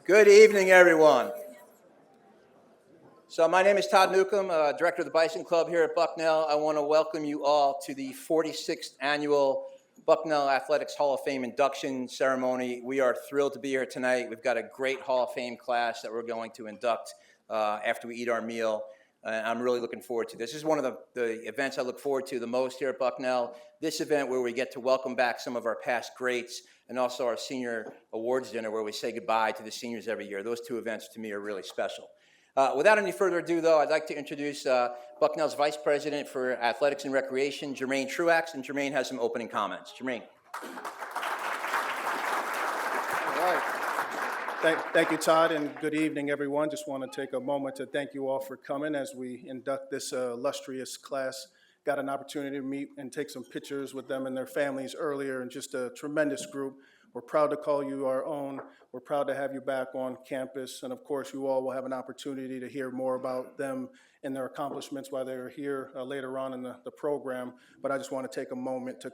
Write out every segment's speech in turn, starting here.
Good evening, everyone. So my name is Todd Newcomb, Director of the Bison Club here at Bucknell. I want to welcome you all to the 46th Annual Bucknell Athletics Hall of Fame induction ceremony. We are thrilled to be here tonight. We've got a great Hall of Fame class that we're going to induct after we eat our meal. I'm really looking forward to this. This is one of the events I look forward to the most here at Bucknell. This event where we get to welcome back some of our past greats, and also our senior awards dinner where we say goodbye to the seniors every year. Those two events to me are really special. Without any further ado, though, I'd like to introduce Bucknell's Vice President for Athletics and Recreation, Jermaine Truax, and Jermaine has some opening comments. Jermaine. All right. Thank you, Todd, and good evening, everyone. Just want to take a moment to thank you all for coming as we induct this illustrious class. Got an opportunity to meet and take some pictures with them and their families earlier, and just a tremendous group. We're proud to call you our own. We're proud to have you back on campus, and of course, you all will have an opportunity to hear more about them and their accomplishments while they're here later on in the program. But I just want to take a moment to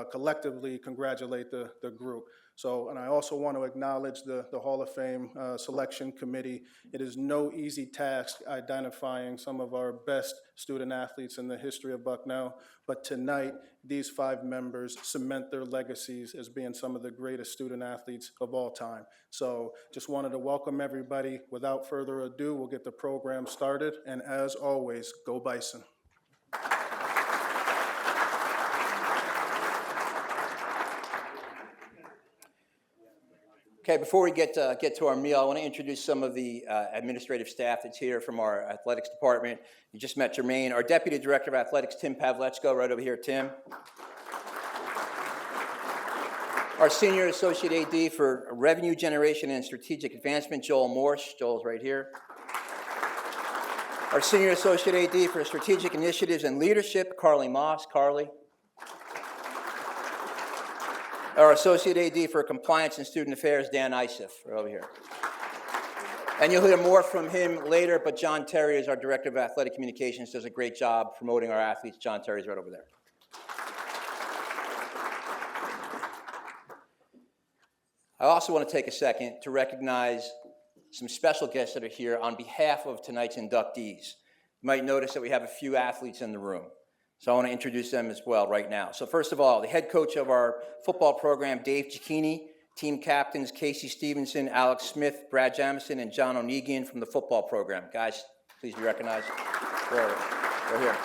collectively congratulate the group. So, and I also want to acknowledge the Hall of Fame selection committee. It is no easy task identifying some of our best student athletes in the history of Bucknell, but tonight, these 5 members cement their legacies as being some of the greatest student athletes of all time. So just wanted to welcome everybody. Without further ado, we'll get the program started, and as always, go Bison. Okay, before we get to our meal, I want to introduce some of the administrative staff that's here from our athletics department. You just met Jermaine, our Deputy Director of Athletics, Tim Pavlechko, right over here, Tim. Our Senior Associate AD for Revenue Generation and Strategic Advancement, Joel Morse. Joel's right here. Our Senior Associate AD for Strategic Initiatives and Leadership, Carly Moss. Carly. Our Associate AD for Compliance and Student Affairs, Dan Isif, right over here. And you'll hear more from him later, but John Terry is our Director of Athletic Communications, does a great job promoting our athletes. John Terry's right over there. I also want to take a second to recognize some special guests that are here on behalf of tonight's inductees. You might notice that we have a few athletes in the room. So I want to introduce them as well right now. So first of all, the head coach of our football program, Dave Cicchini, team captains Casey Stevenson, Alex Smith, Brad Jamison, and John O'Negan from the football program. Guys, please be recognized. They're here.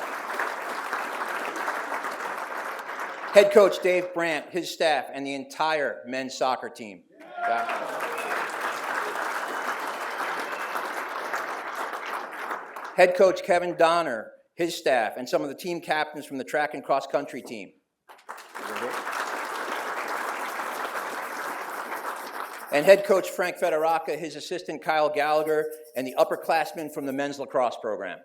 Head coach Dave Brandt, his staff, and the entire men's soccer team. Head coach Kevin Donner, his staff, and some of the team captains from the track and cross country team. And head coach Frank Federaca, his assistant Kyle Gallagher, and the upperclassmen from the men's lacrosse program.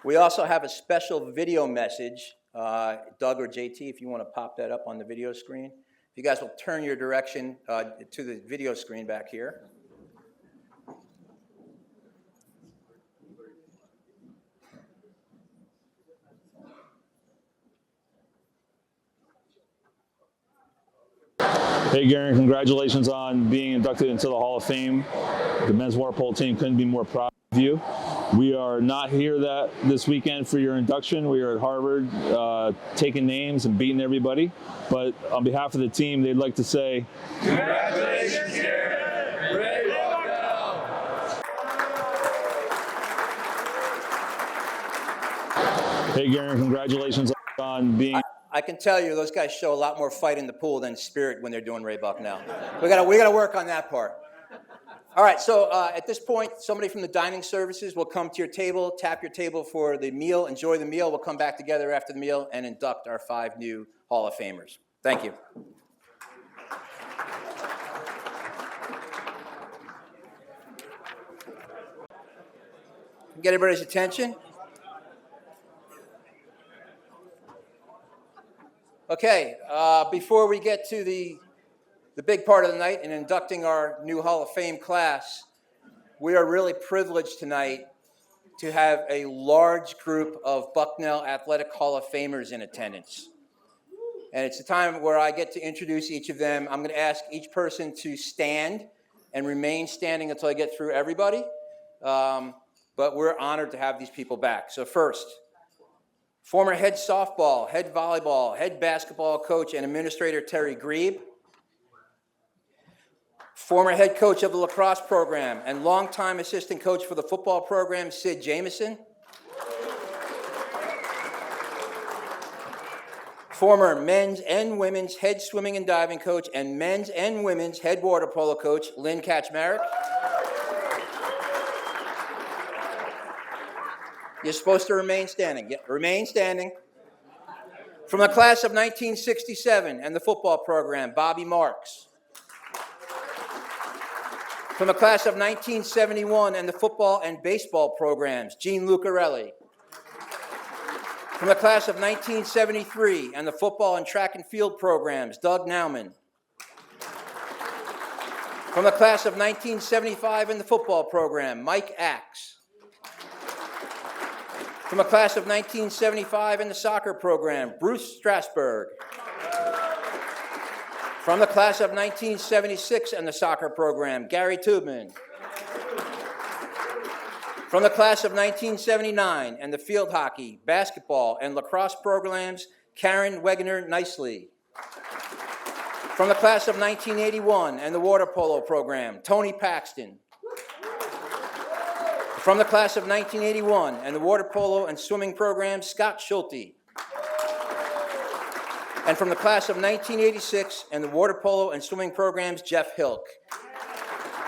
We also have a special video message. Doug or JT, if you want to pop that up on the video screen. If you guys will turn your direction to the video screen back here. Hey, Garen, congratulations on being inducted into the Hall of Fame. The men's water polo team couldn't be more proud of you. We are not here this weekend for your induction. We are at Harvard taking names and beating everybody. But on behalf of the team, they'd like to say, congratulations, Garen! Great Bucknell! Hey, Garen, congratulations on being... I can tell you those guys show a lot more fight in the pool than spirit when they're doing Ray Bucknell. We gotta work on that part. All right, so at this point, somebody from the dining services will come to your table, tap your table for the meal, enjoy the meal. We'll come back together after the meal and induct our 5 new Hall of Famers. Thank you. Get everybody's attention. Okay, before we get to the big part of the night in inducting our new Hall of Fame class, we are really privileged tonight to have a large group of Bucknell Athletic Hall of Famers in attendance. And it's a time where I get to introduce each of them. I'm going to ask each person to stand and remain standing until I get through everybody. But we're honored to have these people back. So first, former head softball, head volleyball, head basketball coach and administrator Terry Grebe. Former head coach of the lacrosse program and longtime assistant coach for the football program, Sid Jameson. Former men's and women's head swimming and diving coach and men's and women's head water polo coach, Lynn Kaczmarek. You're supposed to remain standing. Yeah, remain standing. From the class of 1967 and the football program, Bobby Marks. From the class of 1971 and the football and baseball programs, Gene Lucarelli. From the class of 1973 and the football and track and field programs, Doug Nauman. From the class of 1975 and the football program, Mike Axe. From the class of 1975 in the soccer program, Bruce Strasberg. From the class of 1976 and the soccer program, Gary Tubman. From the class of 1979 and the field hockey, basketball, and lacrosse programs, Karen Wegener-Nicely. From the class of 1981 and the water polo program, Tony Paxton. From the class of 1981 and the water polo and swimming program, Scott Schulte. And from the class of 1986 and the water polo and swimming programs, Jeff Hilk.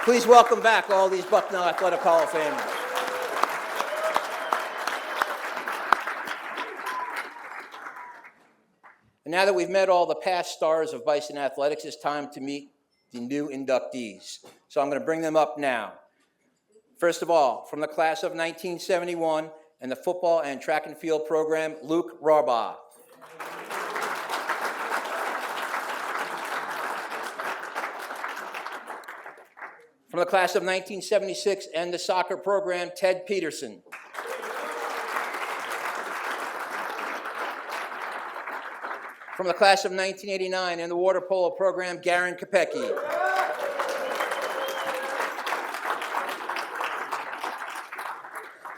Please welcome back all these Bucknell Athletic Hall of Famers. And now that we've met all the past stars of Bison Athletics, it's time to meet the new inductees. So I'm going to bring them up now. First of all, from the class of 1971 and the football and track and field program, Luke Rarbaugh. From the class of 1976 and the soccer program, Ted Peterson. From the class of 1989 and the water polo program, Garen Kopecki.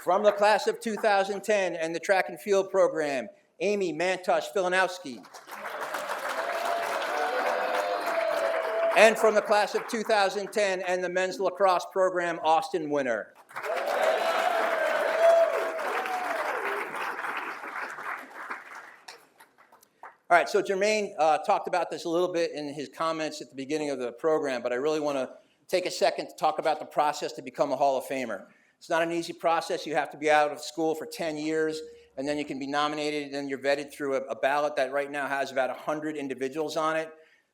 From the class of 2010 and the track and field program, Amy Mantosh-Filanowski. And from the class of 2010 and the men's lacrosse program, Austin Winter. All right, so Jermaine talked about this a little bit in his comments at the beginning of the program, but I really want to take a second to talk about the process to become a Hall of Famer. It's not an easy process. You have to be out of school for 10 years, and then you can be nominated, and then you're vetted through a ballot that right now has about 100 individuals on it.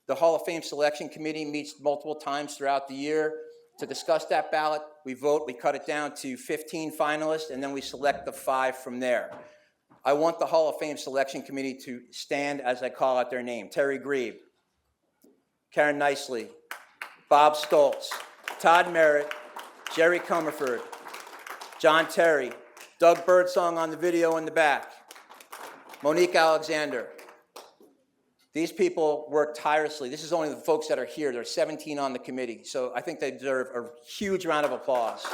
The Hall of Fame Selection Committee meets multiple times throughout the year to discuss that ballot. We vote, we cut it down to 15 finalists, and then we select the 5 from there. I want the Hall of Fame Selection Committee to stand as I call out their name. Terry Grebe, Karen Nicely, Bob Stoltz, Todd Merritt, Jerry Comerford, John Terry, Doug Birdsong on the video in the back, Monique Alexander. These people work tirelessly. This is only the folks that are here. There are 17 on the committee, so I think they deserve a huge round of applause.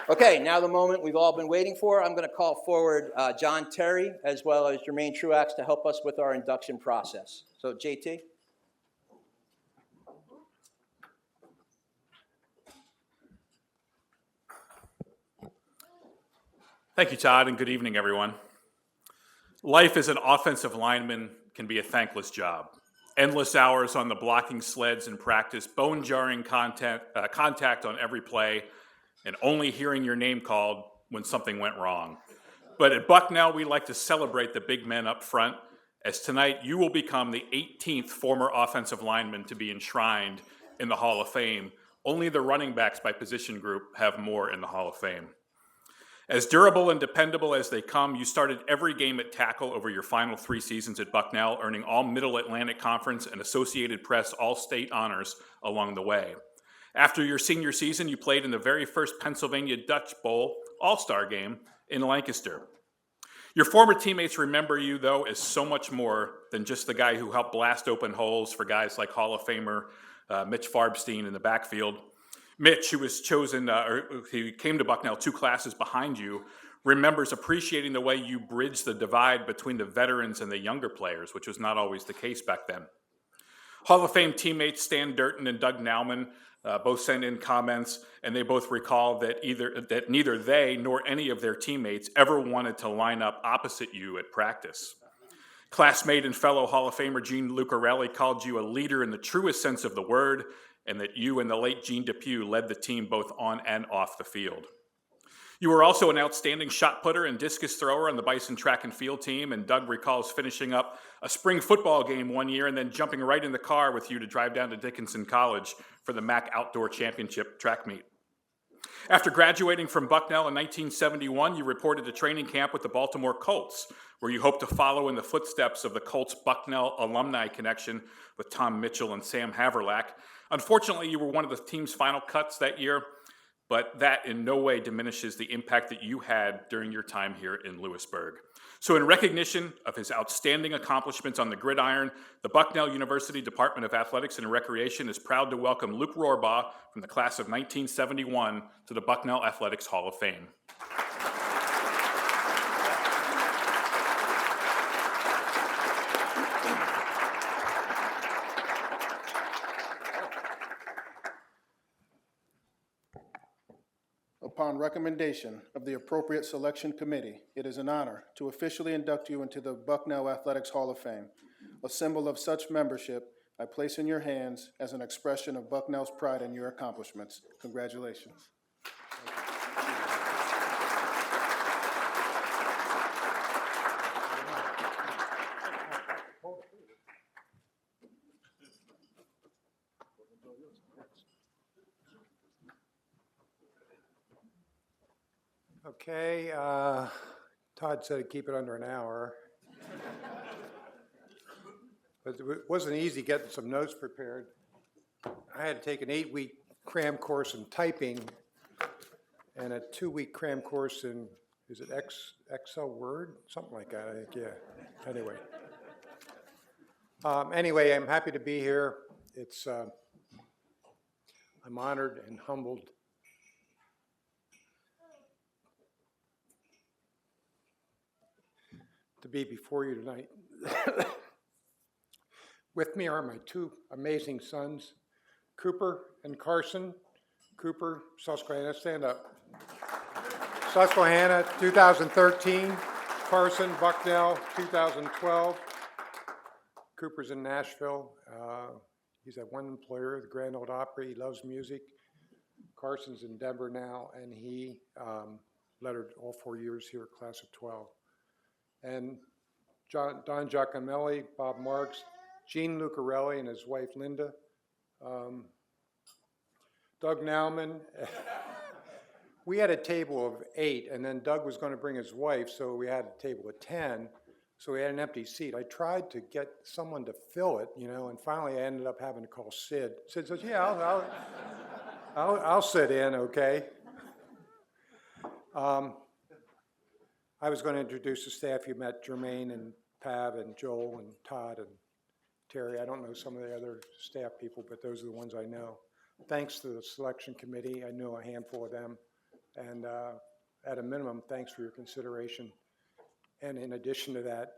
Okay, now the moment we've all been waiting for. I'm going to call forward John Terry as well as Jermaine Truax to help us with our induction process. So, JT. Thank you, Todd, and good evening, everyone. Life as an offensive lineman can be a thankless job. Endless hours on the blocking sleds in practice, bone-jarring contact on every play, and only hearing your name called when something went wrong. But at Bucknell, we like to celebrate the big men up front, as tonight you will become the 18th former offensive lineman to be enshrined in the Hall of Fame. Only the running backs by position group have more in the Hall of Fame. As durable and dependable as they come, you started every game at tackle over your final 3 seasons at Bucknell, earning all Middle Atlantic Conference and Associated Press All-State honors along the way. After your senior season, you played in the very first Pennsylvania Dutch Bowl All-Star game in Lancaster. Your former teammates remember you, though, as so much more than just the guy who helped blast open holes for guys like Hall of Famer Mitch Farbstein in the backfield. Mitch, who was chosen, or he came to Bucknell 2 classes behind you, remembers appreciating the way you bridged the divide between the veterans and the younger players, which was not always the case back then. Hall of Fame teammates Stan Durton and Doug Nauman both sent in comments, and they both recall that neither they nor any of their teammates ever wanted to line up opposite you at practice. Classmate and fellow Hall of Famer Gene Lucarelli called you a leader in the truest sense of the word, and that you and the late Gene Depew led the team both on and off the field. You were also an outstanding shot putter and discus thrower on the Bison track and field team, and Doug recalls finishing up a spring football game one year and then jumping right in the car with you to drive down to Dickinson College for the MAC Outdoor Championship track meet. After graduating from Bucknell in 1971, you reported to training camp with the Baltimore Colts, where you hoped to follow in the footsteps of the Colts Bucknell alumni connection with Tom Mitchell and Sam Haverlack. Unfortunately, you were one of the team's final cuts that year, but that in no way diminishes the impact that you had during your time here in Lewisburg. So in recognition of his outstanding accomplishments on the gridiron, the Bucknell University Department of Athletics and Recreation is proud to welcome Luke Rohrbaugh from the class of 1971 to the Bucknell Athletics Hall of Fame. Upon recommendation of the appropriate selection committee, it is an honor to officially induct you into the Bucknell Athletics Hall of Fame. A symbol of such membership I place in your hands as an expression of Bucknell's pride in your accomplishments. Congratulations. Okay, Todd said to keep it under an hour. But it wasn't easy getting some notes prepared. I had to take an 8-week cram course in typing and a 2-week cram course in, is it Excel Word? Something like that, I think, yeah. Anyway, I'm happy to be here. I'm honored and humbled to be before you tonight. With me are my 2 amazing sons, Cooper and Carson. Cooper, Susquehanna, stand up. Susquehanna, 2013. Carson, Bucknell, 2012. Cooper's in Nashville. He's at one employer, the Grand Ole Opry. He loves music. Carson's in Denver now, and he lettered all 4 years here, class of 12. And Don Giacomelli, Bob Marks, Gene Lucarelli and his wife Linda, Doug Nauman. We had a table of 8, and then Doug was going to bring his wife, so we had a table of 10, so we had an empty seat. I tried to get someone to fill it, and finally I ended up having to call Sid. Sid says, yeah, I'll sit in, okay? I was going to introduce the staff. You met Jermaine and Pav and Joel and Todd and Terry. I don't know some of the other staff people, but those are the ones I know. Thanks to the selection committee. I know a handful of them. And at a minimum, thanks for your consideration. And in addition to that,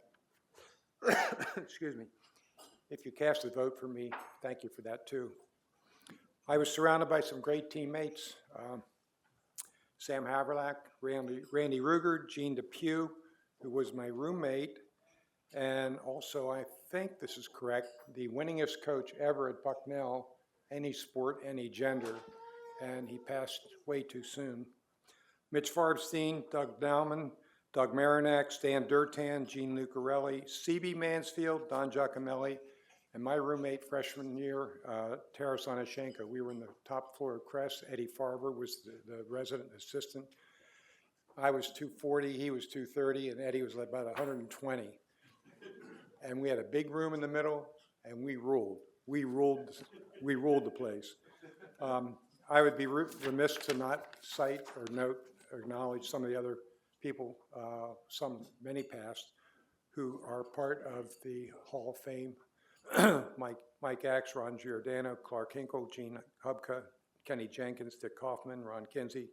excuse me, if you cast a vote for me, thank you for that too. I was surrounded by some great teammates. Sam Haverlack, Randy Ruger, Gene Depew, who was my roommate, and also, I think this is correct, the winningest coach ever at Bucknell, any sport, any gender, and he passed way too soon. Mitch Farbstein, Doug Nauman, Doug Marinak, Stan Durtan, Gene Lucarelli, C.B. Mansfield, Don Giacomelli, and my roommate freshman year, Tara Sonashenko. We were in the top floor of Crest. Eddie Farber was the resident assistant. I was 240, he was 230, and Eddie was about 120. And we had a big room in the middle, and we ruled. We ruled the place. I would be remiss to not cite or note or acknowledge some of the other people, many past, who are part of the Hall of Fame. Mike Axe, Ron Giordano, Clark Hinkle, Gene Hubka, Kenny Jenkins, Dick Kaufman, Ron Kinsey,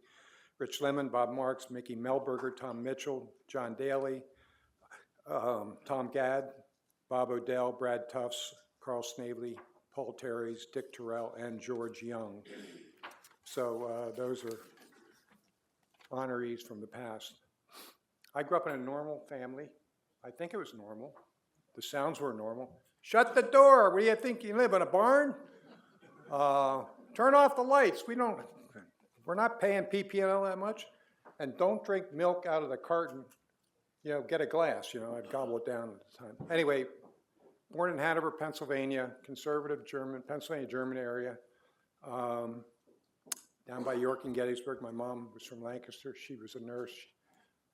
Rich Lemon, Bob Marks, Mickey Melberger, Tom Mitchell, John Daly, Tom Gadd, Bob Odell, Brad Tufts, Carl Snavely, Paul Terrys, Dick Terrell, and George Young. So those are honorees from the past. I grew up in a normal family. I think it was normal. The sounds were normal. Shut the door. Where do you think you live, in a barn? Turn off the lights. We're not paying PP&L that much. And don't drink milk out of the carton. Get a glass. I'd gobble it down at the time. Anyway, born in Hanover, Pennsylvania, conservative Pennsylvania German area. Down by York and Gettysburg. My mom was from Lancaster. She was a nurse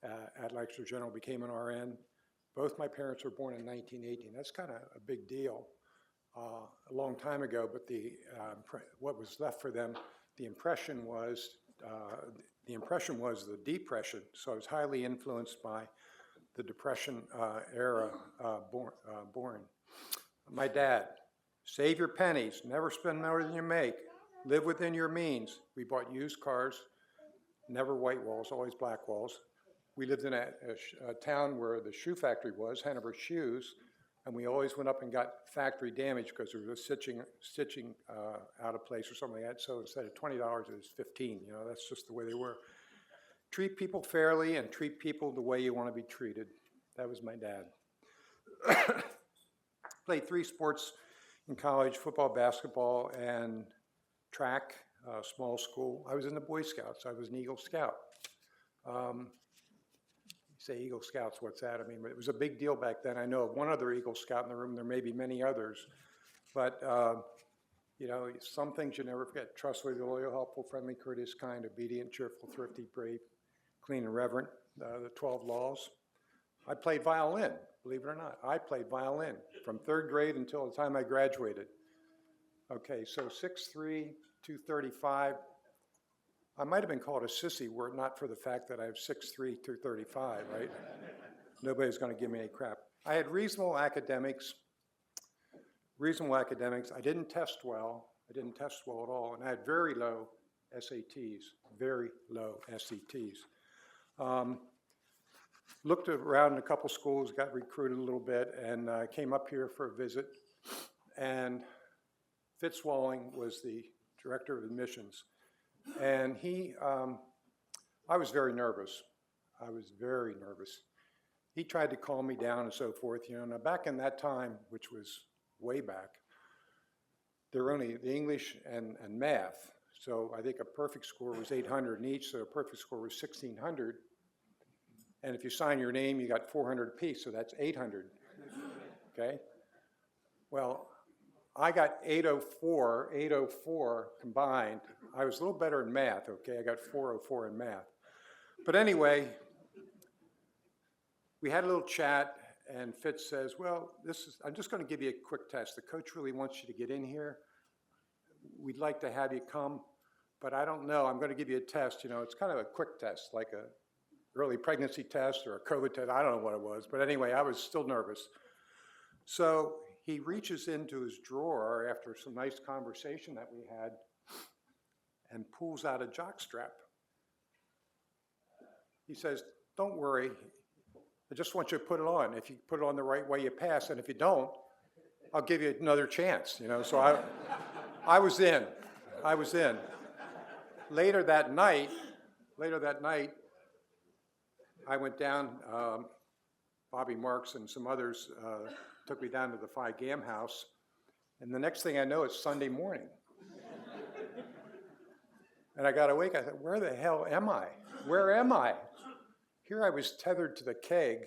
at Lancaster General, became an RN. Both my parents were born in 1918. That's kind of a big deal, a long time ago, but what was left for them, the impression was the Depression, so I was highly influenced by the Depression era born. My dad, save your pennies, never spend more than you make, live within your means. We bought used cars, never white walls, always black walls. We lived in a town where the shoe factory was, Hanover Shoes, and we always went up and got factory damage because we were stitching out of place or something like that. So instead of $20, it was $15. That's just the way they were. Treat people fairly and treat people the way you want to be treated. That was my dad. Played 3 sports in college: football, basketball, and track. Small school. I was in the Boy Scouts. I was an Eagle Scout. Say Eagle Scouts, what's that? I mean, it was a big deal back then. I know of one other Eagle Scout in the room. There may be many others. But, some things you never forget. Trustworthy, loyal, helpful, friendly, courteous, kind, obedient, cheerful, thrifty, brave, clean, and reverent. The 12 laws. I played violin, believe it or not. I played violin from 3rd grade until the time I graduated. Okay, so 6'3", 235. I might have been called a sissy were it not for the fact that I have 6'3", 235, right? Nobody's going to give me any crap. I had reasonable academics. I didn't test well. I didn't test well at all. And I had very low SATs, very low SATs. Looked around in a couple schools, got recruited a little bit, and came up here for a visit. And Fitz Walling was the director of admissions. And I was very nervous. He tried to calm me down and so forth. Now back in that time, which was way back, there were only the English and math. So I think a perfect score was 800 in each, so a perfect score was 1,600. And if you sign your name, you got 400 apiece, so that's 800. Okay? Well, I got 804 combined. I was a little better in math, okay? I got 404 in math. But anyway, we had a little chat, and Fitz says, well, I'm just going to give you a quick test. The coach really wants you to get in here. We'd like to have you come, but I don't know. I'm going to give you a test. It's kind of a quick test, like a early pregnancy test or a COVID test. I don't know what it was. But anyway, I was still nervous. So he reaches into his drawer after some nice conversation that we had and pulls out a jockstrap. He says, don't worry, I just want you to put it on. If you put it on the right way, you pass, and if you don't, I'll give you another chance. So I was in. Later that night, I went down, Bobby Marks and some others took me down to the Phi Gam house, and the next thing I know, it's Sunday morning. And I got awake, I thought, where the hell am I? Where am I? Here I was tethered to the keg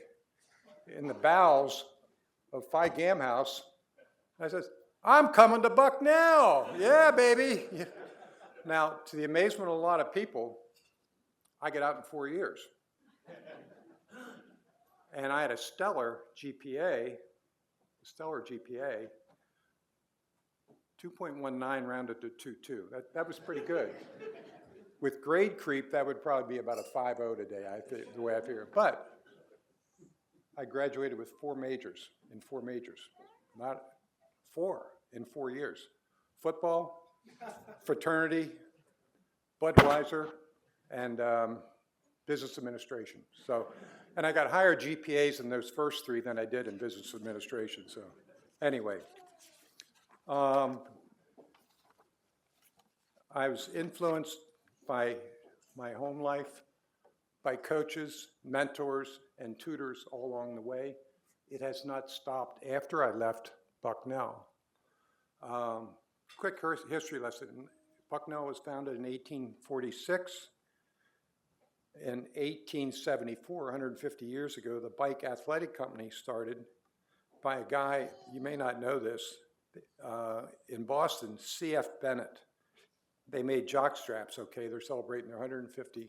in the bowels of Phi Gam house. I said, I'm coming to Bucknell. Yeah, baby. Now, to the amazement of a lot of people, I get out in 4 years. And I had a stellar GPA, 2.19 rounded to 2.2. That was pretty good. With grade creep, that would probably be about a 5.0 today, the way I figure it. But I graduated with 4 majors, not 4 in 4 years. Football, fraternity, Budweiser, and business administration. So, and I got higher GPAs in those first 3 than I did in business administration. So, anyway, I was influenced by my home life, by coaches, mentors, and tutors all along the way. It has not stopped after I left Bucknell. Quick history lesson. Bucknell was founded in 1846. In 1874, 150 years ago, the Bike Athletic Company started by a guy, you may not know this, in Boston, C.F. Bennett. They made jock straps, okay? They're celebrating their 150th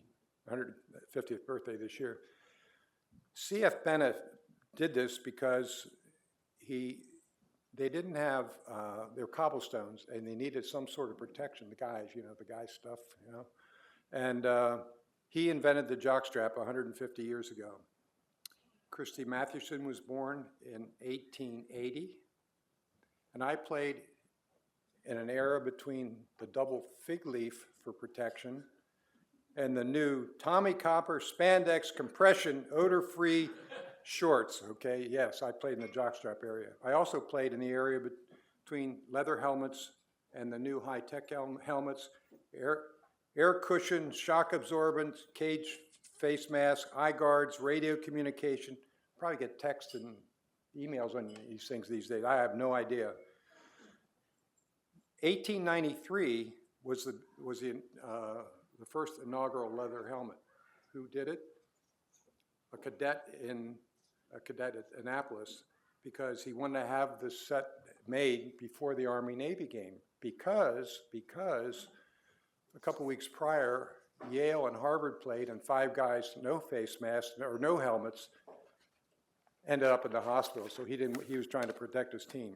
birthday this year. C.F. Bennett did this because they didn't have, they were cobblestones, and they needed some sort of protection, the guys stuff, And he invented the jockstrap 150 years ago. Christy Mathewson was born in 1880, and I played in an era between the double fig leaf for protection and the new Tommy Copper spandex compression odor-free shorts, okay? Yes, I played in the jockstrap area. I also played in the area between leather helmets and the new high-tech helmets, air cushion, shock absorbent, cage face mask, eye guards, radio communication. Probably get text and emails on these things these days. I have no idea. 1893 was the first inaugural leather helmet. Who did it? A cadet at Annapolis, because he wanted to have the set made before the Army-Navy game. Because a couple weeks prior, Yale and Harvard played, and 5 guys, no face masks or no helmets, ended up in the hospital. So he was trying to protect his team.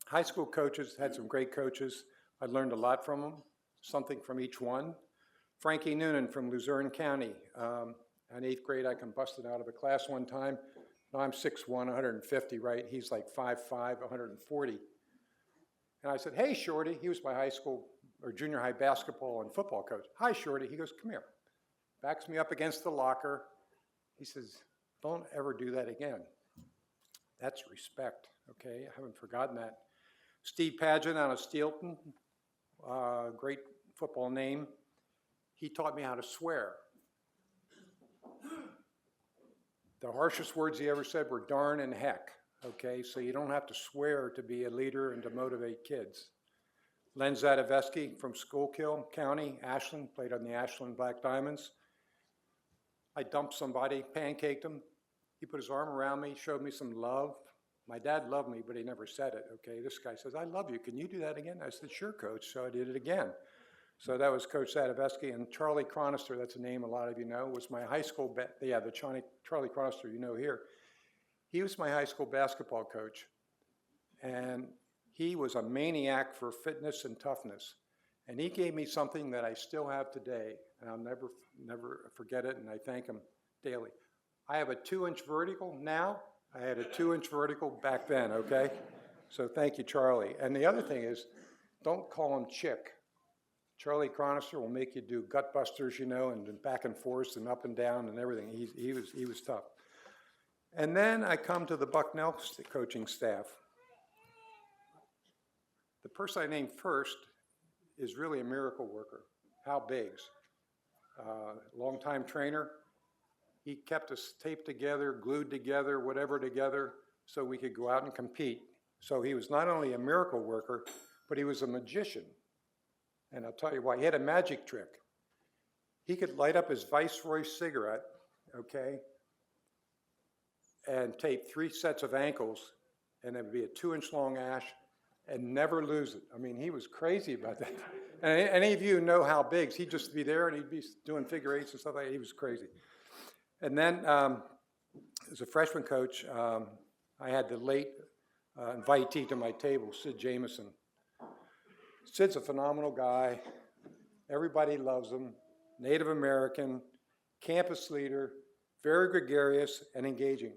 High school coaches had some great coaches. I learned a lot from them, something from each one. Frankie Noonan from Luzerne County. In 8th grade, I combusted out of a class one time. Now I'm 6'1", 150, right? He's like 5'5", 140. And I said, hey, Shorty. He was my high school or junior high basketball and football coach. Hi, Shorty. He goes, come here. Backs me up against the locker. He says, don't ever do that again. That's respect, okay? I haven't forgotten that. Steve Pageant out of Steelton, great football name. He taught me how to swear. The harshest words he ever said were darn and heck, okay? So you don't have to swear to be a leader and to motivate kids. Len Zadoveski from Schuylkill County, Ashland, played on the Ashland Black Diamonds. I dumped somebody, pancaked him. He put his arm around me, showed me some love. My dad loved me, but he never said it, okay? This guy says, I love you. Can you do that again? I said, sure, coach. So I did it again. So that was Coach Zadoveski. And Charlie Chronister, that's a name a lot of you know, was my high school, Charlie Chronister you know here. He was my high school basketball coach. And he was a maniac for fitness and toughness. And he gave me something that I still have today, and I'll never forget it, and I thank him daily. I have a 2-inch vertical now. I had a 2-inch vertical back then, okay? So thank you, Charlie. And the other thing is, don't call him Chick. Charlie Chronister will make you do gut busters, and back and forth and up and down and everything. He was tough. And then I come to the Bucknell coaching staff. The person I named first is really a miracle worker, Hal Biggs, longtime trainer. He kept us taped together, glued together, whatever together, so we could go out and compete. So he was not only a miracle worker, but he was a magician. And I'll tell you why. He had a magic trick. He could light up his Viceroy cigarette, okay, and tape 3 sets of ankles, and it would be a 2-inch long ash, and never lose it. I mean, he was crazy about that. And any of you know Hal Biggs, he'd just be there and he'd be doing figure eights and stuff like that. He was crazy. And then, as a freshman coach, I had the late invitee to my table, Sid Jameson. Sid's a phenomenal guy. Everybody loves him. Native American, campus leader, very gregarious and engaging.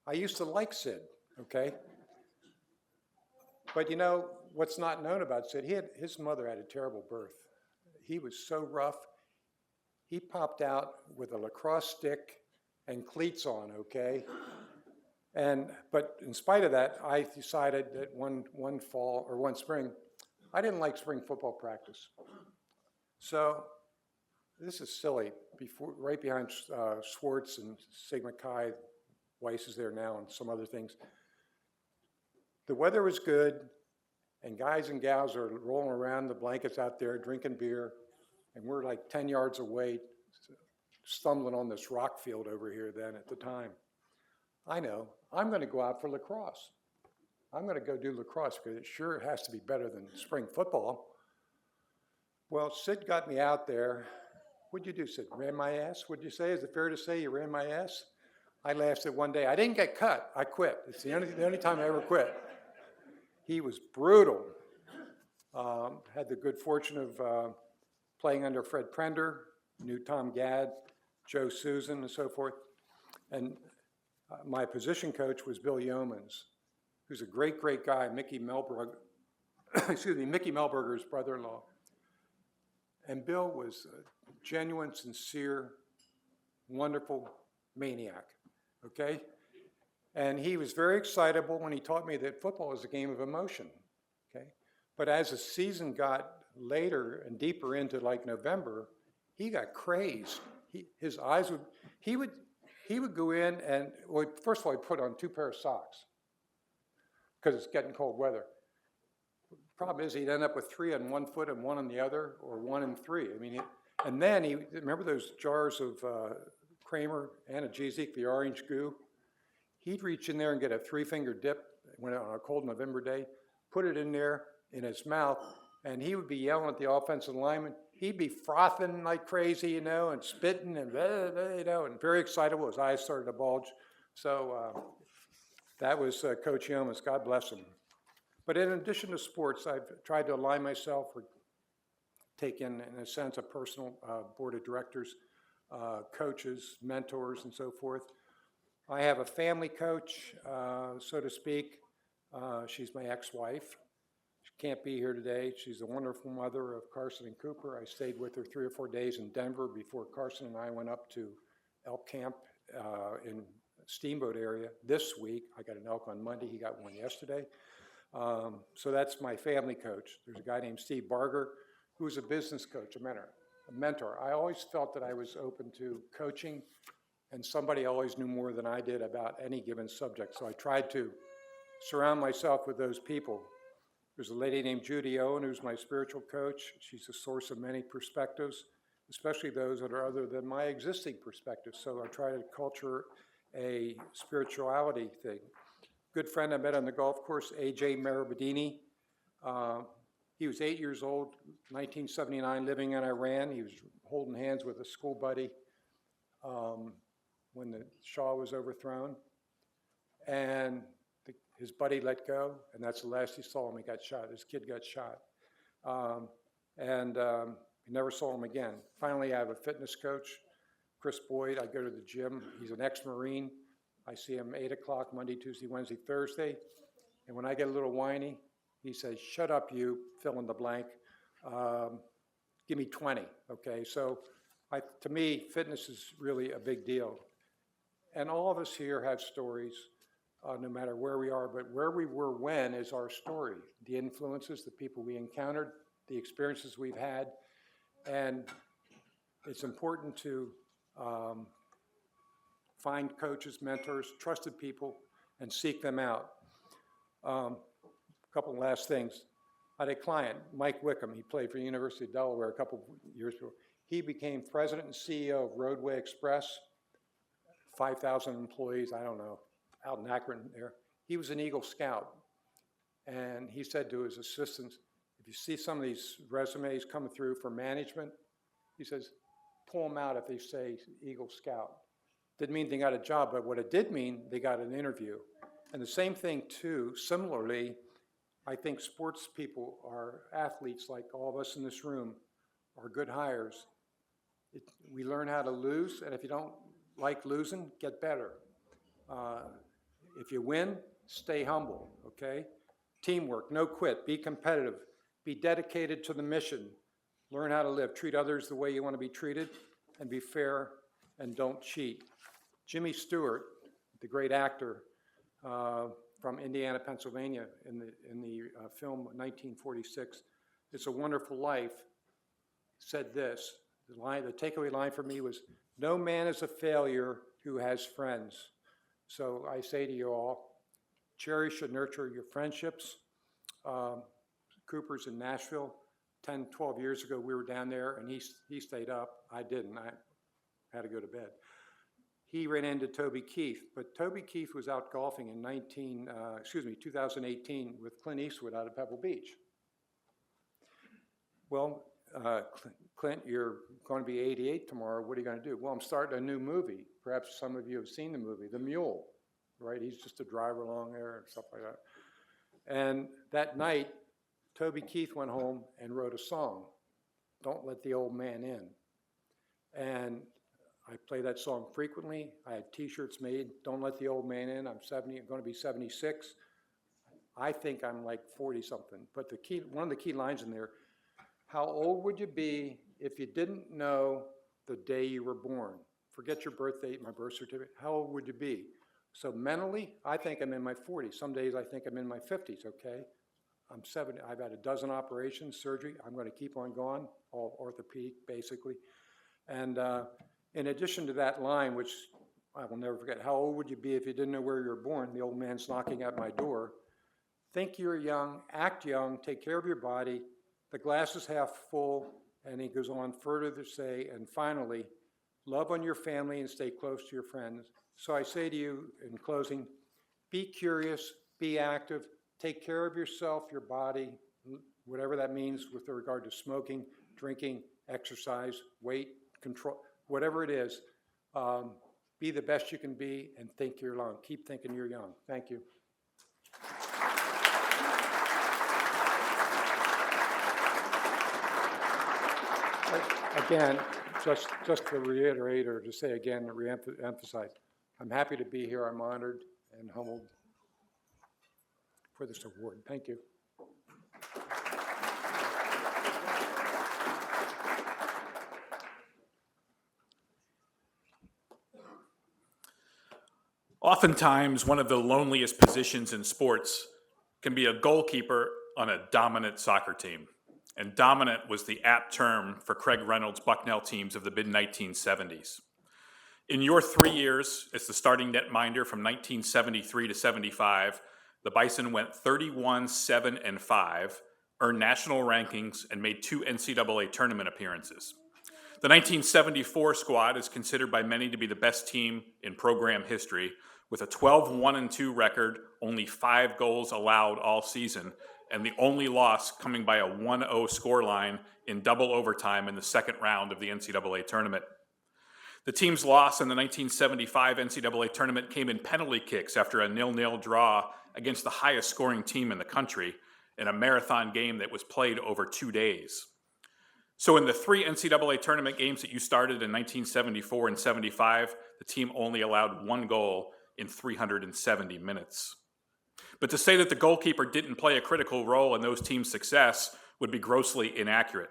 I used to like Sid, okay? But you know, what's not known about Sid, his mother had a terrible birth. He was so rough. He popped out with a lacrosse stick and cleats on, okay? But in spite of that, I decided that one fall or one spring, I didn't like spring football practice. So this is silly. Right behind Schwartz and Sigma Chi, Weiss is there now, and some other things. The weather was good, and guys and gals are rolling around the blankets out there drinking beer, and we're like 10 yards away, stumbling on this rock field over here then at the time. I know, I'm going to go out for lacrosse. I'm going to go do lacrosse because it sure has to be better than spring football. Well, Sid got me out there. What'd you do, Sid? Ran my ass? What'd you say? Is it fair to say you ran my ass? I lasted one day. I didn't get cut. I quit. It's the only time I ever quit. He was brutal. Had the good fortune of playing under Fred Prender, knew Tom Gadd, Joe Susan, and so forth. And my position coach was Bill Yeomans, who's a great, great guy, Mickey Melberger, Mickey Melberger's brother-in-law. And Bill was a genuine, sincere, wonderful maniac, okay? And he was very excitable when he taught me that football is a game of emotion, okay? But as the season got later and deeper into like November, he got crazed. His eyes would, he would go in and, well, first of all, he'd put on 2 pairs of socks because it's getting cold weather. Problem is he'd end up with 3 on one foot and 1 on the other, or 1 and 3. I mean, and then he, remember those jars of Kramer, analgesic, the orange goo? He'd reach in there and get a 3-finger dip when on a cold November day, put it in there in his mouth, and he would be yelling at the offensive lineman. He'd be frothing like crazy, you know, and spitting and, you know, and very excitable. His eyes started to bulge. So that was Coach Yeomans. God bless him. But in addition to sports, I've tried to align myself or take in a sense, a personal board of directors, coaches, mentors, and so forth. I have a family coach, so to speak. She's my ex-wife. She can't be here today. She's a wonderful mother of Carson and Cooper. I stayed with her 3 or 4 days in Denver before Carson and I went up to elk camp in Steamboat area this week. I got an elk on Monday. He got one yesterday. So that's my family coach. There's a guy named Steve Barger, who's a business coach, a mentor. I always felt that I was open to coaching, and somebody always knew more than I did about any given subject. So I tried to surround myself with those people. There's a lady named Judy Owen, who's my spiritual coach. She's a source of many perspectives, especially those that are other than my existing perspectives. So I try to culture a spirituality thing. Good friend I met on the golf course, A.J. Marabadini. He was 8 years old, 1979, living in Iran. He was holding hands with a school buddy when the Shah was overthrown. And his buddy let go, and that's the last he saw him. He got shot. His kid got shot. He never saw him again. Finally, I have a fitness coach, Chris Boyd. I go to the gym. He's an ex-Marine. I see him 8 o'clock Monday, Tuesday, Wednesday, Thursday. And when I get a little whiny, he says, "Shut up, you, fill in the blank. Give me 20, okay?" So to me, fitness is really a big deal. And all of us here have stories, no matter where we are, but where we were when is our story. The influences, the people we encountered, the experiences we've had. And it's important to find coaches, mentors, trusted people, and seek them out. A couple of last things. I had a client, Mike Wickham. He played for the University of Delaware a couple of years ago. He became president and CEO of Roadway Express, 5,000 employees, I don't know, out in Akron there. He was an Eagle Scout. And he said to his assistants, if you see some of these resumes coming through for management, he says, pull them out if they say Eagle Scout. Didn't mean they got a job, but what it did mean, they got an interview. And the same thing too, similarly, I think sports people are athletes like all of us in this room are good hires. We learn how to lose, and if you don't like losing, get better. If you win, stay humble, okay? Teamwork, no quit, be competitive, be dedicated to the mission, learn how to live, treat others the way you want to be treated, and be fair and don't cheat. Jimmy Stewart, the great actor from Indiana, Pennsylvania, in the film 1946, It's a Wonderful Life, said this. The takeaway line for me was, "No man is a failure who has friends." So I say to you all, cherish and nurture your friendships. Cooper's in Nashville. 10, 12 years ago, we were down there, and he stayed up. I didn't. I had to go to bed. He ran into Toby Keith, but Toby Keith was out golfing in 2018 with Clint Eastwood out of Pebble Beach. Well, Clint, you're going to be 88 tomorrow. What are you going to do? Well, I'm starting a new movie. Perhaps some of you have seen the movie, The Mule, right? He's just a driver along there and stuff like that. And that night, Toby Keith went home and wrote a song, "Don't Let the Old Man In." And I play that song frequently. I had T-shirts made, "Don't Let the Old Man In." I'm going to be 76. I think I'm like 40-something. But one of the key lines in there, how old would you be if you didn't know the day you were born? Forget your birth date, my birth certificate. How old would you be? So mentally, I think I'm in my 40s. Some days I think I'm in my 50s, okay? I'm 70. I've had a dozen operations, surgery. I'm going to keep on going, all orthopedic, basically. And in addition to that line, which I will never forget, how old would you be if you didn't know where you were born? The old man's knocking at my door. Think you're young, act young, take care of your body. The glass is half full, and he goes on further to say, and finally, love on your family and stay close to your friends. So I say to you in closing, be curious, be active, take care of yourself, your body, whatever that means with regard to smoking, drinking, exercise, weight, control, whatever it is. Be the best you can be and think you're young. Keep thinking you're young. Thank you. Again, just to reiterate or to say again, to re-emphasize, I'm happy to be here. I'm honored and humbled for this award. Thank you. Oftentimes, one of the loneliest positions in sports can be a goalkeeper on a dominant soccer team. And dominant was the apt term for Craig Reynolds' Bucknell teams of the mid-1970s. In your 3 years as the starting netminder from 1973 to 75, the Bison went 31-7-5, earned national rankings, and made 2 NCAA tournament appearances. The 1974 squad is considered by many to be the best team in program history, with a 12-1-2 record, only 5 goals allowed all season, and the only loss coming by a 1-0 scoreline in double overtime in the second round of the NCAA tournament. The team's loss in the 1975 NCAA tournament came in penalty kicks after a 0-0 draw against the highest scoring team in the country in a marathon game that was played over 2 days. So in the 3 NCAA tournament games that you started in 1974 and 75, the team only allowed 1 goal in 370 minutes. But to say that the goalkeeper didn't play a critical role in those teams' success would be grossly inaccurate.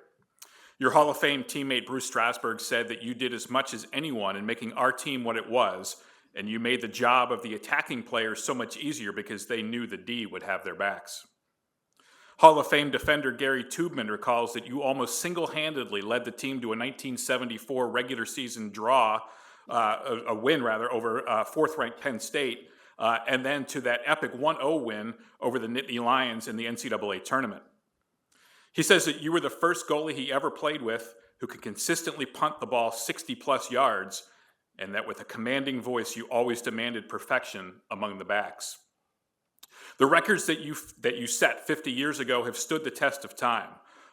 Your Hall of Fame teammate Bruce Strasberg said that you did as much as anyone in making our team what it was, and you made the job of the attacking players so much easier because they knew the D would have their backs. Hall of Fame defender Gary Tubman recalls that you almost single-handedly led the team to a 1974 regular season draw, a win over 4th-ranked Penn State, and then to that epic 1-0 win over the Nittany Lions in the NCAA tournament. He says that you were the first goalie he ever played with who could consistently punt the ball 60-plus yards, and that with a commanding voice, you always demanded perfection among the backs. The records that you set 50 years ago have stood the test of time.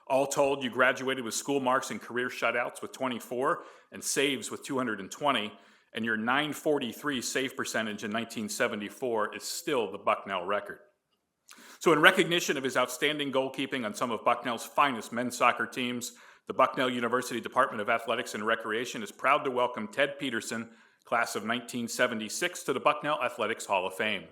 All told, you graduated with school marks and career shutouts with 24 and saves with 220, and your .943 save percentage in 1974 is still the Bucknell record. So in recognition of his outstanding goalkeeping on some of Bucknell's finest men's soccer teams, The Bucknell University Department of Athletics and Recreation is proud to welcome Ted Peterson, class of 1976, to the Bucknell Athletics Hall of Fame.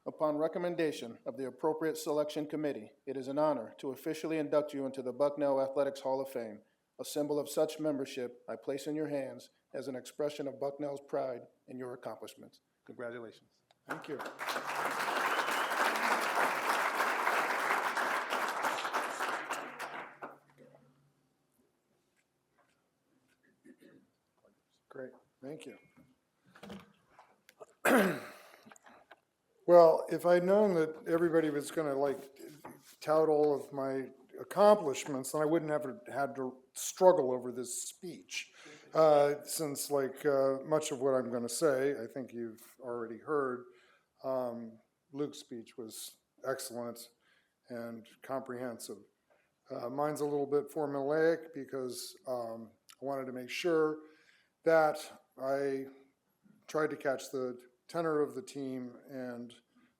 Upon recommendation of the appropriate selection committee, it is an honor to officially induct you into the Bucknell Athletics Hall of Fame. A symbol of such membership I place in your hands as an expression of Bucknell's pride in your accomplishments. Congratulations. Thank you. Great, thank you. Well, if I'd known that everybody was going to tout all of my accomplishments, then I wouldn't have had to struggle over this speech. Since much of what I'm going to say, I think you've already heard. Luke's speech was excellent and comprehensive. Mine's a little bit formulaic because I wanted to make sure that I tried to catch the tenor of the team, and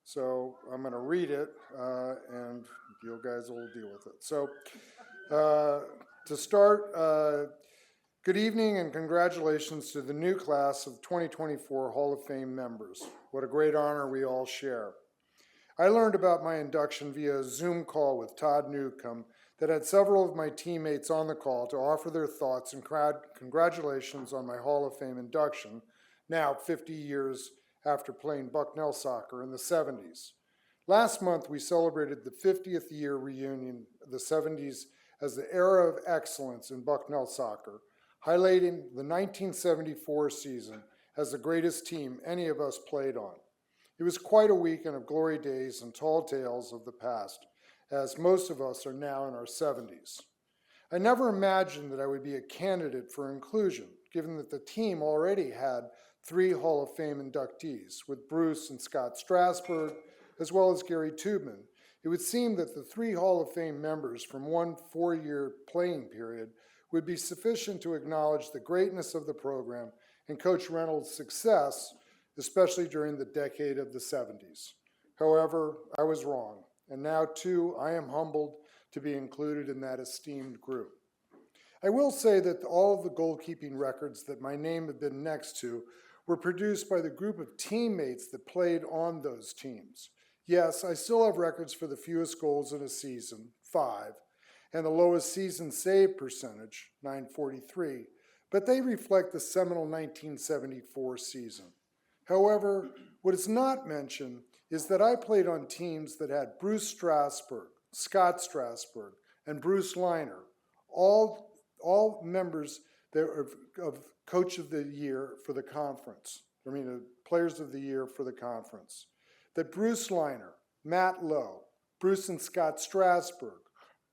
so I'm going to read it, and you guys will deal with it. So to start, good evening and congratulations to the new class of 2024 Hall of Fame members. What a great honor we all share. I learned about my induction via a Zoom call with Todd Newcomb that had several of my teammates on the call to offer their thoughts and congratulations on my Hall of Fame induction, now 50 years after playing Bucknell soccer in the 70s. Last month, we celebrated the 50th year reunion of the 70s as the era of excellence in Bucknell soccer, highlighting the 1974 season as the greatest team any of us played on. It was quite a weekend of glory days and tall tales of the past, as most of us are now in our 70s. I never imagined that I would be a candidate for inclusion, given that the team already had 3 Hall of Fame inductees, with Bruce and Scott Strasburg, as well as Gary Tubman. It would seem that the 3 Hall of Fame members from one 4-year playing period would be sufficient to acknowledge the greatness of the program and Coach Reynolds' success, especially during the decade of the 70s. However, I was wrong, and now, too, I am humbled to be included in that esteemed group. I will say that all of the goalkeeping records that my name had been next to were produced by the group of teammates that played on those teams. Yes, I still have records for the fewest goals in a season, 5, and the lowest season save percentage, 943, but they reflect the seminal 1974 season. However, what is not mentioned is that I played on teams that had Bruce Strasburg, Scott Strasburg, and Bruce Liner, all members of Coach of the Year for the conference. Players of the Year for the conference. That Bruce Liner, Matt Lowe, Bruce and Scott Strasburg,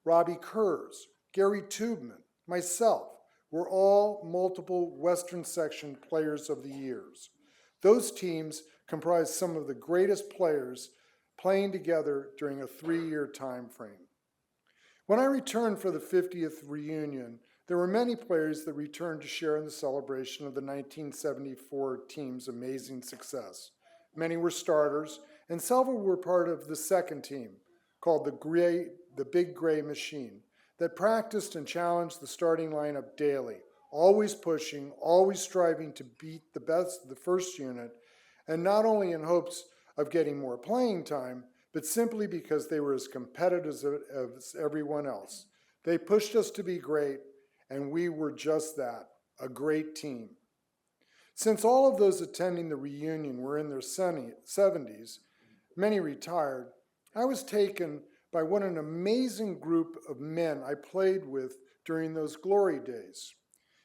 Robbie Kurz, Gary Tubman, myself, were all multiple Western Section Players of the Years. Those teams comprise some of the greatest players playing together during a 3-year time frame. When I returned for the 50th reunion, there were many players that returned to share in the celebration of the 1974 team's amazing success. Many were starters, and several were part of the second team, called the Big Gray Machine, that practiced and challenged the starting lineup daily, always pushing, always striving to beat the best of the first unit, and not only in hopes of getting more playing time, but simply because they were as competitive as everyone else. They pushed us to be great, and we were just that, a great team. Since all of those attending the reunion were in their 70s, many retired, I was taken by what an amazing group of men I played with during those glory days.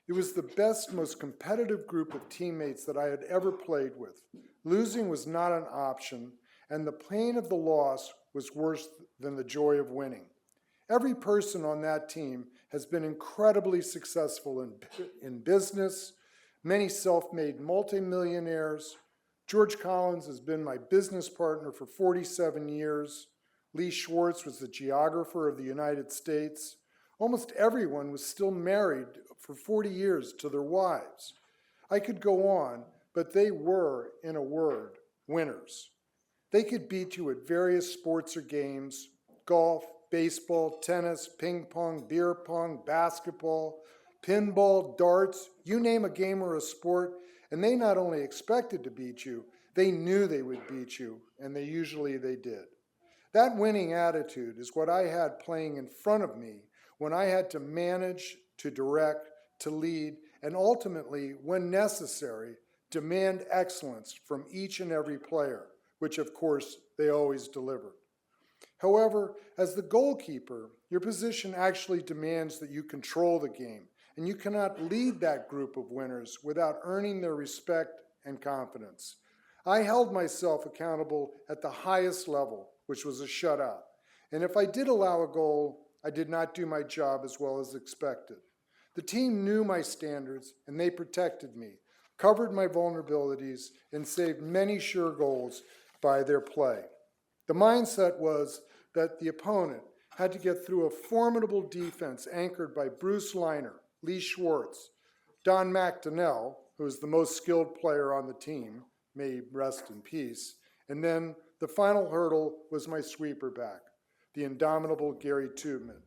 It was the best, most competitive group of teammates that I had ever played with. Losing was not an option, and the pain of the loss was worse than the joy of winning. Every person on that team has been incredibly successful in business, many self-made multimillionaires. George Collins has been my business partner for 47 years. Lee Schwartz was the geographer of the United States. Almost everyone was still married for 40 years to their wives. I could go on, but they were, in a word, winners. They could beat you at various sports or games: golf, baseball, tennis, ping pong, beer pong, basketball, pinball, darts, you name a game or a sport, and they not only expected to beat you, they knew they would beat you, and they did. That winning attitude is what I had playing in front of me when I had to manage, to direct, to lead, and ultimately, when necessary, demand excellence from each and every player, which of course they always delivered. However, as the goalkeeper, your position actually demands that you control the game, and you cannot lead that group of winners without earning their respect and confidence. I held myself accountable at the highest level, which was a shutout, and if I did allow a goal, I did not do my job as well as expected. The team knew my standards, and they protected me, covered my vulnerabilities, and saved many sure goals by their play. The mindset was that the opponent had to get through a formidable defense anchored by Bruce Liner, Lee Schwartz, Don McDonnell, who was the most skilled player on the team, may he rest in peace, and then the final hurdle was my sweeper back, the indomitable Gary Tubman.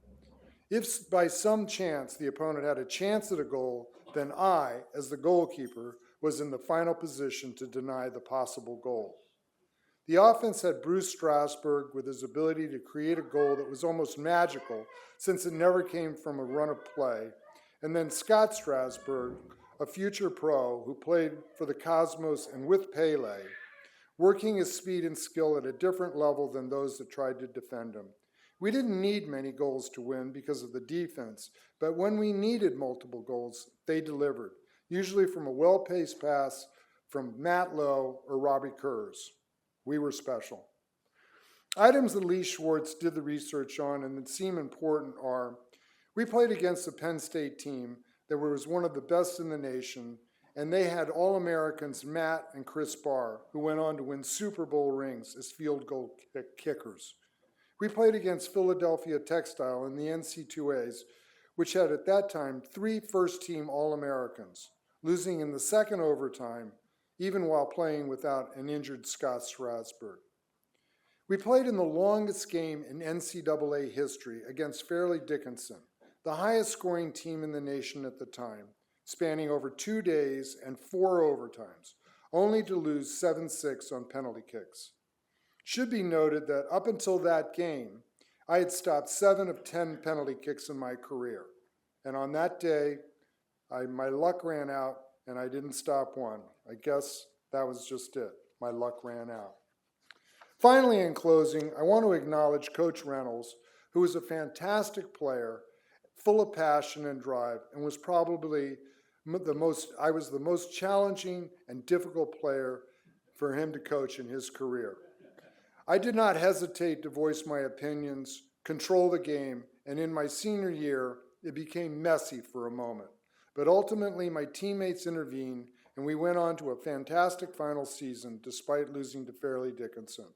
If by some chance the opponent had a chance at a goal, then I, as the goalkeeper, was in the final position to deny the possible goal. The offense had Bruce Strasberg with his ability to create a goal that was almost magical, since it never came from a run of play, and then Scott Strasberg, a future pro who played for the Cosmos and with Pele, working his speed and skill at a different level than those that tried to defend him. We didn't need many goals to win because of the defense, but when we needed multiple goals, they delivered, usually from a well-paced pass from Matt Lowe or Robbie Kurz. We were special. Items that Lee Schwartz did the research on and that seem important are: we played against a Penn State team that was one of the best in the nation, and they had All-Americans Matt and Chris Barr, who went on to win Super Bowl rings as field goal kickers. We played against Philadelphia Textile in the NC2As, which had at that time 3 first-team All-Americans, losing in the second overtime, even while playing without an injured Scott Strasberg. We played in the longest game in NCAA history against Fairleigh Dickinson, the highest-scoring team in the nation at the time, spanning over 2 days and 4 overtimes, only to lose 7-6 on penalty kicks. Should be noted that up until that game, I had stopped 7 of 10 penalty kicks in my career. And on that day, my luck ran out and I didn't stop one. I guess that was just it. My luck ran out. Finally, in closing, I want to acknowledge Coach Reynolds, who was a fantastic player, full of passion and drive, and was probably the most challenging and difficult player for him to coach in his career. I did not hesitate to voice my opinions, control the game, and in my senior year, it became messy for a moment. But ultimately, my teammates intervened, and we went on to a fantastic final season despite losing to Fairleigh Dickinson.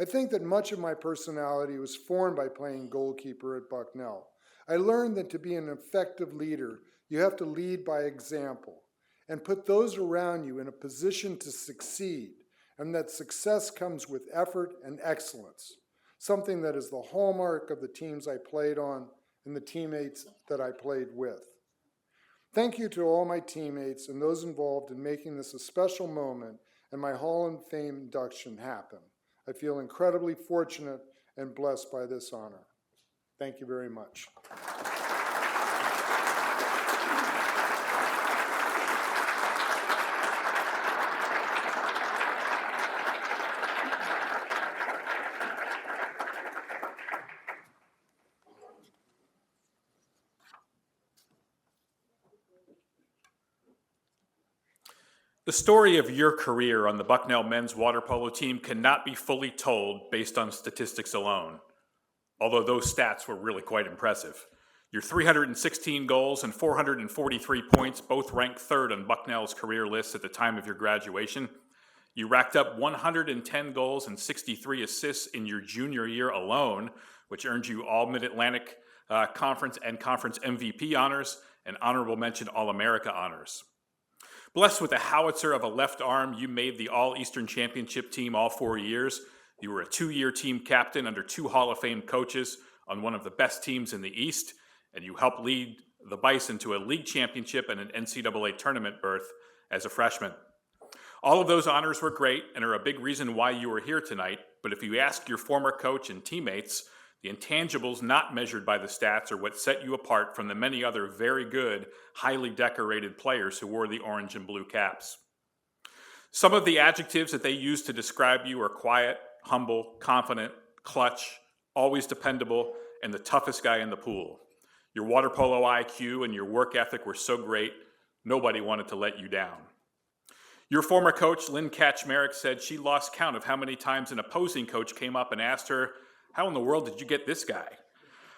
I think that much of my personality was formed by playing goalkeeper at Bucknell. I learned that to be an effective leader, you have to lead by example and put those around you in a position to succeed, and that success comes with effort and excellence, something that is the hallmark of the teams I played on and the teammates that I played with. Thank you to all my teammates and those involved in making this a special moment and my Hall of Fame induction happen. I feel incredibly fortunate and blessed by this honor. Thank you very much. The story of your career on the Bucknell men's water polo team cannot be fully told based on statistics alone, although those stats were really quite impressive. Your 316 goals and 443 points both ranked third on Bucknell's career list at the time of your graduation. You racked up 110 goals and 63 assists in your junior year alone, which earned you All Mid-Atlantic conference and conference MVP honors, and honorable mention All-America honors. Blessed with a howitzer of a left arm, you made the All-Eastern Championship team all 4 years. You were a 2-year team captain under 2 Hall of Fame coaches on one of the best teams in the East, and you helped lead the Bison to a league championship and an NCAA tournament berth as a freshman. All of those honors were great and are a big reason why you are here tonight, but if you ask your former coach and teammates, the intangibles not measured by the stats are what set you apart from the many other very good, highly decorated players who wore the orange and blue caps. Some of the adjectives that they use to describe you are quiet, humble, confident, clutch, always dependable, and the toughest guy in the pool. Your water polo IQ and your work ethic were so great, nobody wanted to let you down. Your former coach, Lynn Kaczmarek, said she lost count of how many times an opposing coach came up and asked her, "How in the world did you get this guy?"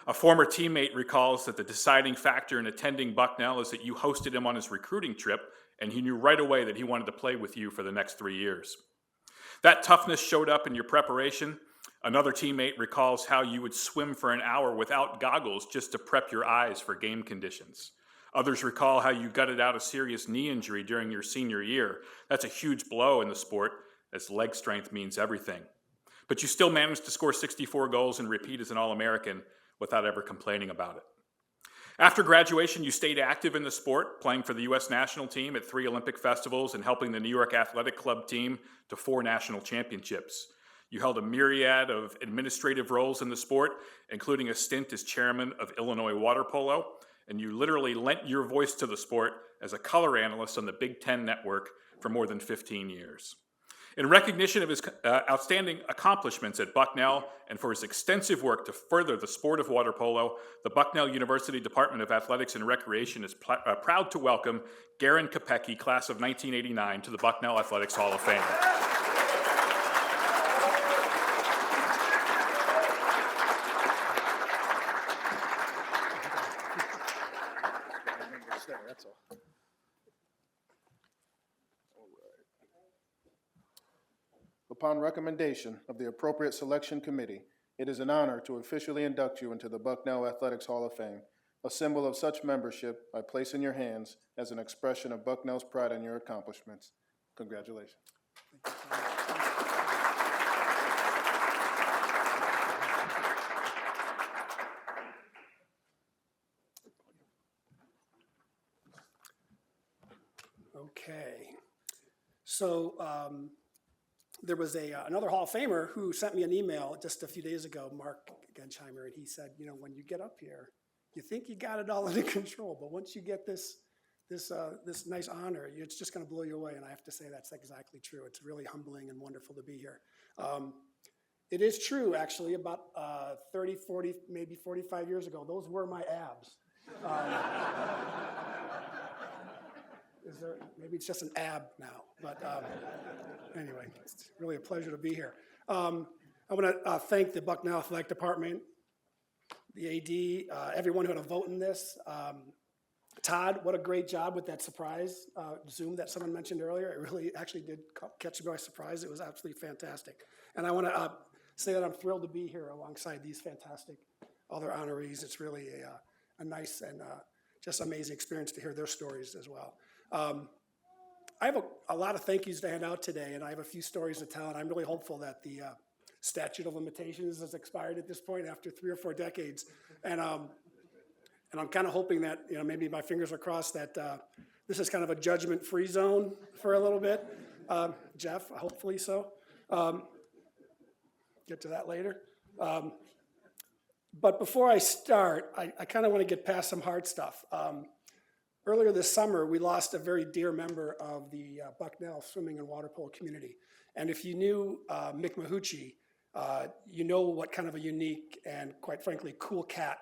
A former teammate recalls that the deciding factor in attending Bucknell is that you hosted him on his recruiting trip, and he knew right away that he wanted to play with you for the next 3 years. That toughness showed up in your preparation. Another teammate recalls how you would swim for an hour without goggles just to prep your eyes for game conditions. Others recall how you gutted out a serious knee injury during your senior year. That's a huge blow in the sport, as leg strength means everything. But you still managed to score 64 goals and repeat as an All-American without ever complaining about it. After graduation, you stayed active in the sport, playing for the U.S. national team at 3 Olympic festivals and helping the New York Athletic Club team to 4 national championships. You held a myriad of administrative roles in the sport, including a stint as chairman of Illinois Water Polo, and you literally lent your voice to the sport as a color analyst on the Big Ten Network for more than 15 years. In recognition of his outstanding accomplishments at Bucknell and for his extensive work to further the sport of water polo, the Bucknell University Department of Athletics and Recreation is proud to welcome Garen Kopecky, class of 1989, to the Bucknell Athletics Hall of Fame. Upon recommendation of the appropriate selection committee, it is an honor to officially induct you into the Bucknell Athletics Hall of Fame. A symbol of such membership I place in your hands as an expression of Bucknell's pride in your accomplishments. Congratulations. Okay. So there was another Hall of Famer who sent me an email just a few days ago, Mark Gensheimer, and he said, you know, when you get up here, you think you got it all under control, but once you get this nice honor, it's just going to blow you away. And I have to say that's exactly true. It's really humbling and wonderful to be here. It is true, actually, about 30, 40, maybe 45 years ago, those were my abs. Maybe it's just an ab now, but anyway, it's really a pleasure to be here. I want to thank the Bucknell Athletic Department, the AD, everyone who had a vote in this. Todd, what a great job with that surprise Zoom that someone mentioned earlier. It really actually did catch me by surprise. It was absolutely fantastic. And I want to say that I'm thrilled to be here alongside these fantastic other honorees. It's really a nice and just amazing experience to hear their stories as well. I have a lot of thank yous to hand out today, and I have a few stories to tell, and I'm really hopeful that the statute of limitations has expired at this point after 3 or 4 decades. And I'm kind of hoping that, you know, maybe my fingers are crossed that this is kind of a judgment-free zone for a little bit. Jeff, hopefully so. Get to that later. But before I start, I kind of want to get past some hard stuff. Earlier this summer, we lost a very dear member of the Bucknell swimming and water polo community. And if you knew Mick Mahucci, you know what kind of a unique and, quite frankly, cool cat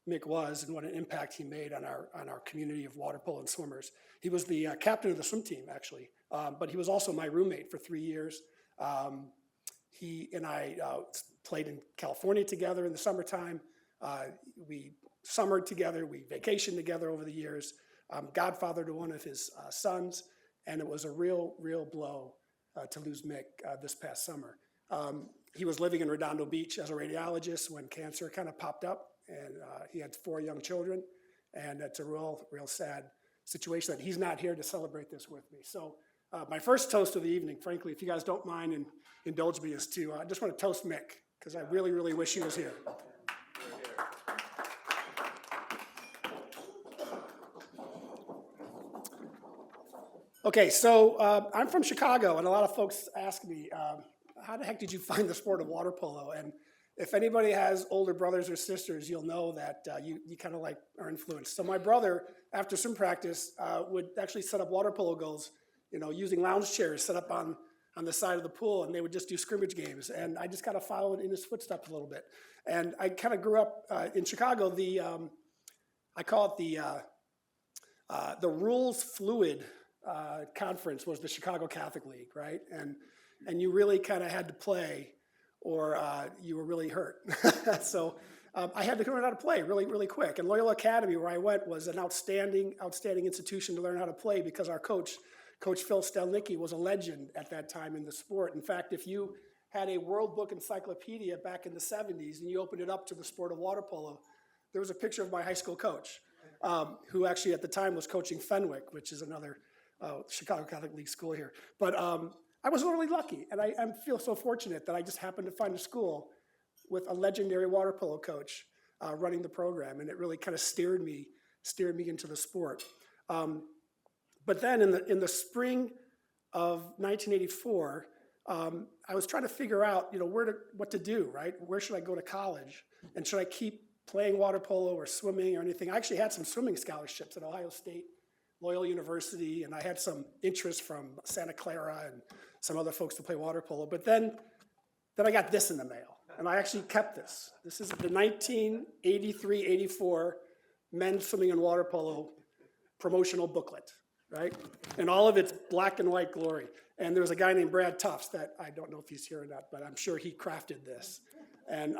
Mick was and what an impact he made on our community of water polo and swimmers. He was the captain of the swim team, actually, but he was also my roommate for 3 years. He and I played in California together in the summertime. We summered together, we vacationed together over the years. I'm godfather to one of his sons, and it was a real blow to lose Mick this past summer. He was living in Redondo Beach as a radiologist when cancer kind of popped up, and he had 4 young children, and it's a real sad situation that he's not here to celebrate this with me. So my first toast of the evening, frankly, if you guys don't mind and indulge me, is to, I just want to toast Mick, because I really, really wish he was here. Okay, so I'm from Chicago, and a lot of folks ask me, how the heck did you find the sport of water polo? And if anybody has older brothers or sisters, you'll know that you kind of like are influenced. So my brother, after some practice, would actually set up water polo goals, using lounge chairs set up on the side of the pool, and they would just do scrimmage games. And I just kind of followed in his footsteps a little bit. And I kind of grew up in Chicago. I call it the rules fluid conference was the Chicago Catholic League, right? And you really kind of had to play, or you were really hurt. So I had to learn how to play really, really quick. And Loyola Academy, where I went, was an outstanding institution to learn how to play, because our Coach Phil Stelnicki, was a legend at that time in the sport. In fact, if you had a World Book Encyclopedia back in the 70s and you opened it up to the sport of water polo, there was a picture of my high school coach, who actually at the time was coaching Fenwick, which is another Chicago Catholic League school here. But I was really lucky, and I feel so fortunate that I just happened to find a school with a legendary water polo coach running the program, and it really kind of steered me into the sport. But then in the spring of 1984, I was trying to figure out, what to do, right? Where should I go to college? And should I keep playing water polo or swimming or anything? I actually had some swimming scholarships at Ohio State, Loyola University, and I had some interest from Santa Clara and some other folks to play water polo. But then I got this in the mail, and I actually kept this. This is the 1983-84 men's swimming and water polo promotional booklet, right? And all of its black and white glory. And there was a guy named Brad Tufts that, I don't know if he's here or not, but I'm sure he crafted this. And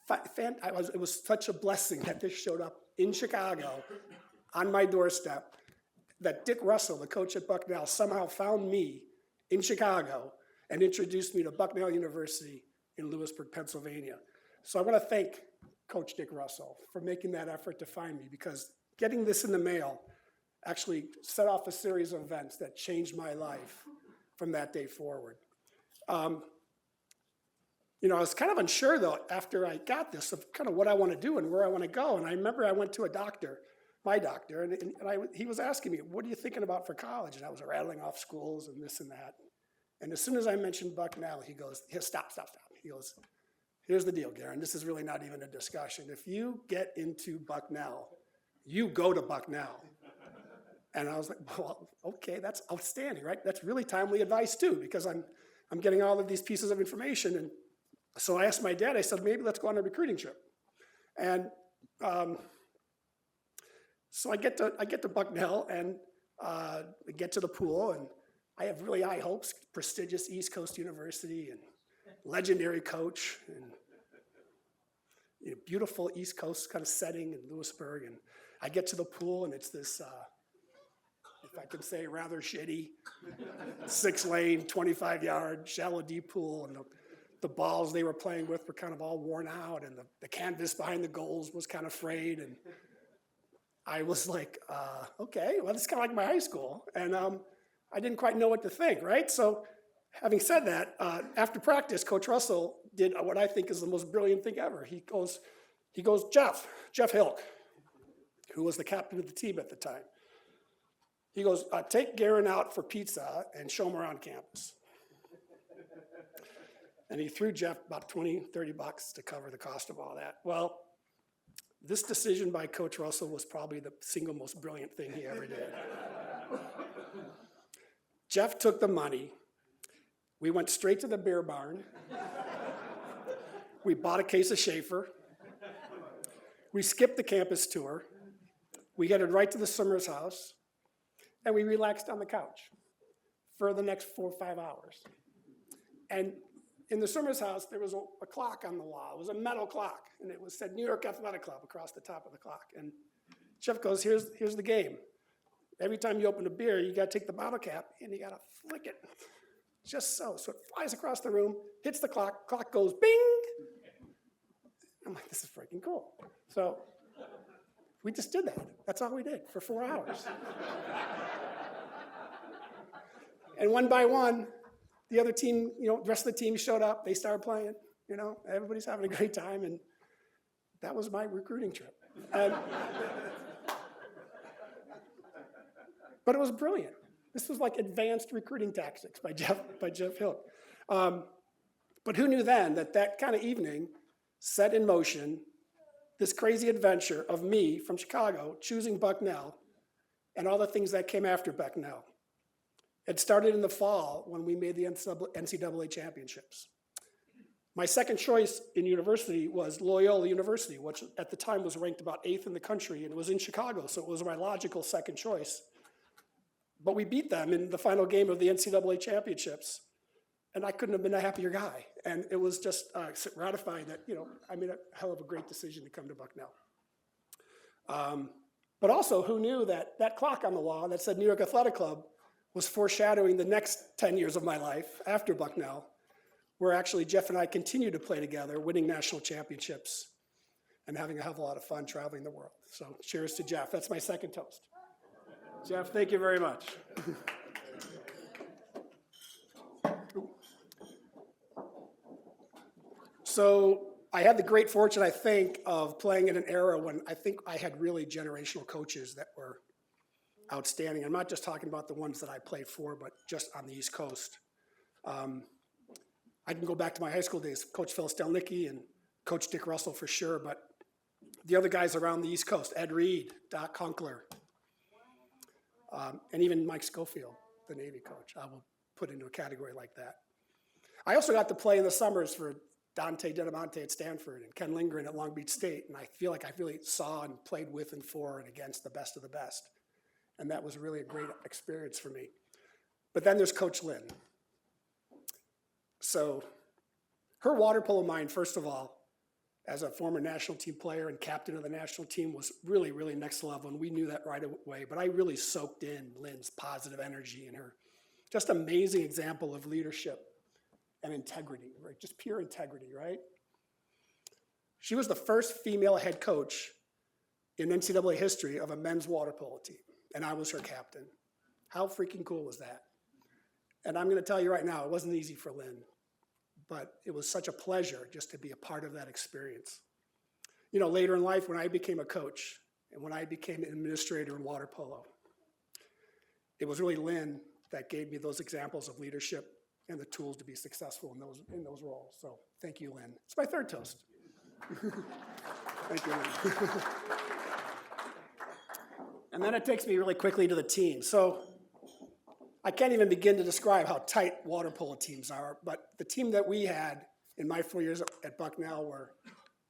it was such a blessing that this showed up in Chicago on my doorstep, that Dick Russell, the coach at Bucknell, somehow found me in Chicago and introduced me to Bucknell University in Lewisburg, Pennsylvania. So I want to thank Coach Dick Russell for making that effort to find me, because getting this in the mail actually set off a series of events that changed my life from that day forward. I was kind of unsure, though, after I got this, of kind of what I want to do and where I want to go. And I remember I went to a doctor, my doctor, and he was asking me, what are you thinking about for college? And I was rattling off schools and this and that. And as soon as I mentioned Bucknell, he goes, stop. He goes, here's the deal, Garen. This is really not even a discussion. If you get into Bucknell, you go to Bucknell. And I was like, well, okay, that's outstanding, right? That's really timely advice, too, because I'm getting all of these pieces of information. And so I asked my dad, I said, maybe let's go on a recruiting trip. And so I get to Bucknell, and I get to the pool, and I have really high hopes, prestigious East Coast University and legendary coach, and beautiful East Coast kind of setting in Lewisburg. And I get to the pool, and it's this, if I can say, rather shitty 6-lane, 25-yard, shallow deep pool, and the balls they were playing with were kind of all worn out, and the canvas behind the goals was kind of frayed. And I was like, okay, well, it's kind of like my high school. And I didn't quite know what to think, right? So having said that, after practice, Coach Russell did what I think is the most brilliant thing ever. He goes, Jeff Hilk, who was the captain of the team at the time. He goes, take Garen out for pizza and show him around campus. And he threw Jeff about $20, $30 to cover the cost of all that. Well, this decision by Coach Russell was probably the single most brilliant thing he ever did. Jeff took the money. We went straight to the beer barn. We bought a case of Schaefer. We skipped the campus tour. We headed right to the Summers house, and we relaxed on the couch for the next 4 or 5 hours. And in the Summers house, there was a clock on the wall. It was a metal clock, and it said New York Athletic Club across the top of the clock. And Jeff goes, here's the game. Every time you open a beer, you got to take the bottle cap, and you got to flick it, just so. So it flies across the room, hits the clock goes bing. I'm like, this is freaking cool. So we just did that. That's all we did for 4 hours. And one by one, the other team, the rest of the team showed up. They started playing. Everybody's having a great time, and that was my recruiting trip. But it was brilliant. This was like advanced recruiting tactics by Jeff Hill. But who knew then that kind of evening set in motion this crazy adventure of me from Chicago choosing Bucknell and all the things that came after Bucknell. It started in the fall when we made the NCAA championships. My second choice in university was Loyola University, which at the time was ranked about 8th in the country, and it was in Chicago, so it was my logical second choice. But we beat them in the final game of the NCAA championships, and I couldn't have been a happier guy. And it was just ratifying that, I made a hell of a great decision to come to Bucknell. But also, who knew that clock on the wall that said New York Athletic Club was foreshadowing the next 10 years of my life after Bucknell, where actually Jeff and I continue to play together, winning national championships and having a hell of a lot of fun traveling the world. So cheers to Jeff. That's my second toast. Jeff, thank you very much. So I had the great fortune, I think, of playing in an era when I think I had really generational coaches that were outstanding. I'm not just talking about the ones that I played for, but just on the East Coast. I can go back to my high school days, Coach Phil Stelnicki and Coach Dick Russell for sure, but the other guys around the East Coast, Ed Reed, Doc Hunkler, and even Mike Schofield, the Navy coach, I will put into a category like that. I also got to play in the summers for Dante Denamonte at Stanford and Ken Lindgren at Long Beach State, and I feel like I really saw and played with and for and against the best of the best. And that was really a great experience for me. But then there's Coach Lynn. So her water polo mind, first of all, as a former national team player and captain of the national team, was really, really next level, and we knew that right away. But I really soaked in Lynn's positive energy and her just amazing example of leadership and integrity, right? Just pure integrity, right? She was the first female head coach in NCAA history of a men's water polo team, and I was her captain. How freaking cool was that? And I'm going to tell you right now, it wasn't easy for Lynn, but it was such a pleasure just to be a part of that experience. Later in life, when I became a coach and when I became an administrator in water polo, it was really Lynn that gave me those examples of leadership and the tools to be successful in those roles. So thank you, Lynn. It's my third toast. Thank you, Lynn. And then it takes me really quickly to the team. So I can't even begin to describe how tight water polo teams are, but the team that we had in my 4 years at Bucknell were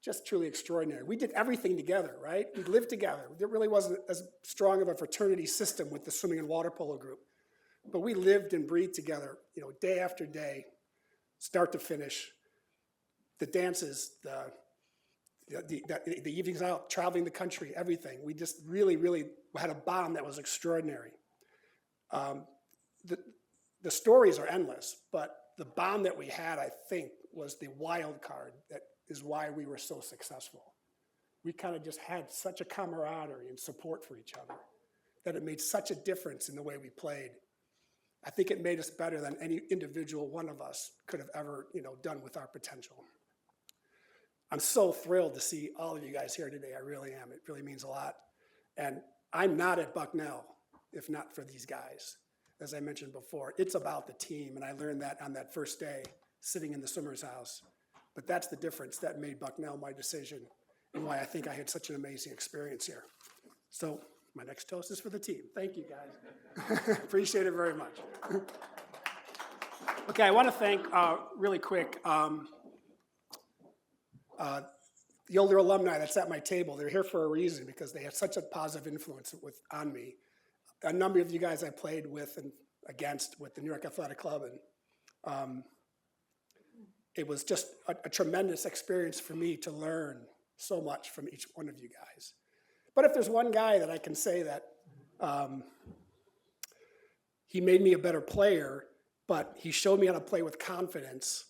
just truly extraordinary. We did everything together, right? We lived together. There really wasn't as strong of a fraternity system with the swimming and water polo group, but we lived and breathed together, day after day, start to finish. The dances, the evenings out, traveling the country, everything. We just really, really had a bond that was extraordinary. The stories are endless, but the bond that we had, I think, was the wild card that is why we were so successful. We kind of just had such a camaraderie and support for each other that it made such a difference in the way we played. I think it made us better than any individual one of us could have ever, done with our potential. I'm so thrilled to see all of you guys here today. I really am. It really means a lot. And I'm not at Bucknell if not for these guys. As I mentioned before, it's about the team, and I learned that on that first day, sitting in the swimmer's house. But that's the difference that made Bucknell my decision and why I think I had such an amazing experience here. So my next toast is for the team. Thank you, guys. Appreciate it very much. Okay, I want to thank, really quick, the older alumni that's at my table. They're here for a reason because they had such a positive influence on me. A number of you guys I played with and against with the New York Athletic Club, and it was just a tremendous experience for me to learn so much from each one of you guys. But if there's one guy that I can say that he made me a better player, but he showed me how to play with confidence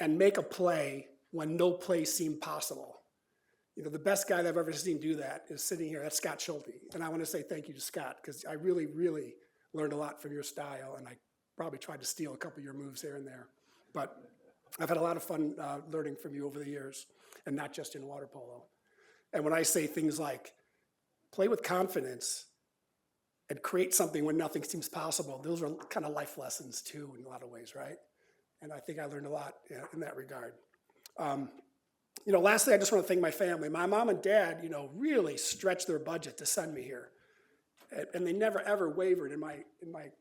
and make a play when no play seemed possible. You know, the best guy that I've ever seen do that is sitting here. That's Scott Schulte. And I want to say thank you to Scott, because I really, really learned a lot from your style, and I probably tried to steal a couple of your moves here and there. But I've had a lot of fun learning from you over the years, and not just in water polo. And when I say things like play with confidence and create something when nothing seems possible, those are kind of life lessons too, in a lot of ways, right? And I think I learned a lot in that regard. You know, lastly, I just want to thank my family. My mom and dad, you know, really stretched their budget to send me here. And they never, ever wavered in my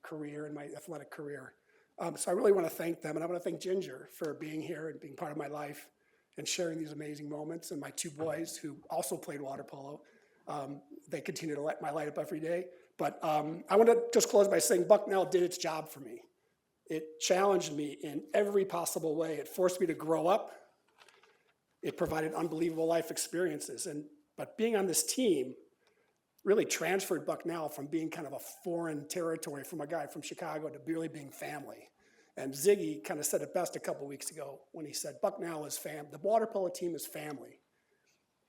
career, in my athletic career. So I really want to thank them. And I want to thank Ginger for being here and being part of my life and sharing these amazing moments. And my two boys, who also played water polo, they continue to light my light up every day. But I want to just close by saying Bucknell did its job for me. It challenged me in every possible way. It forced me to grow up. It provided unbelievable life experiences. But being on this team really transferred Bucknell from being kind of a foreign territory from a guy from Chicago to really being family. And Ziggy kind of said it best a couple weeks ago when he said, Bucknell is family. The water polo team is family.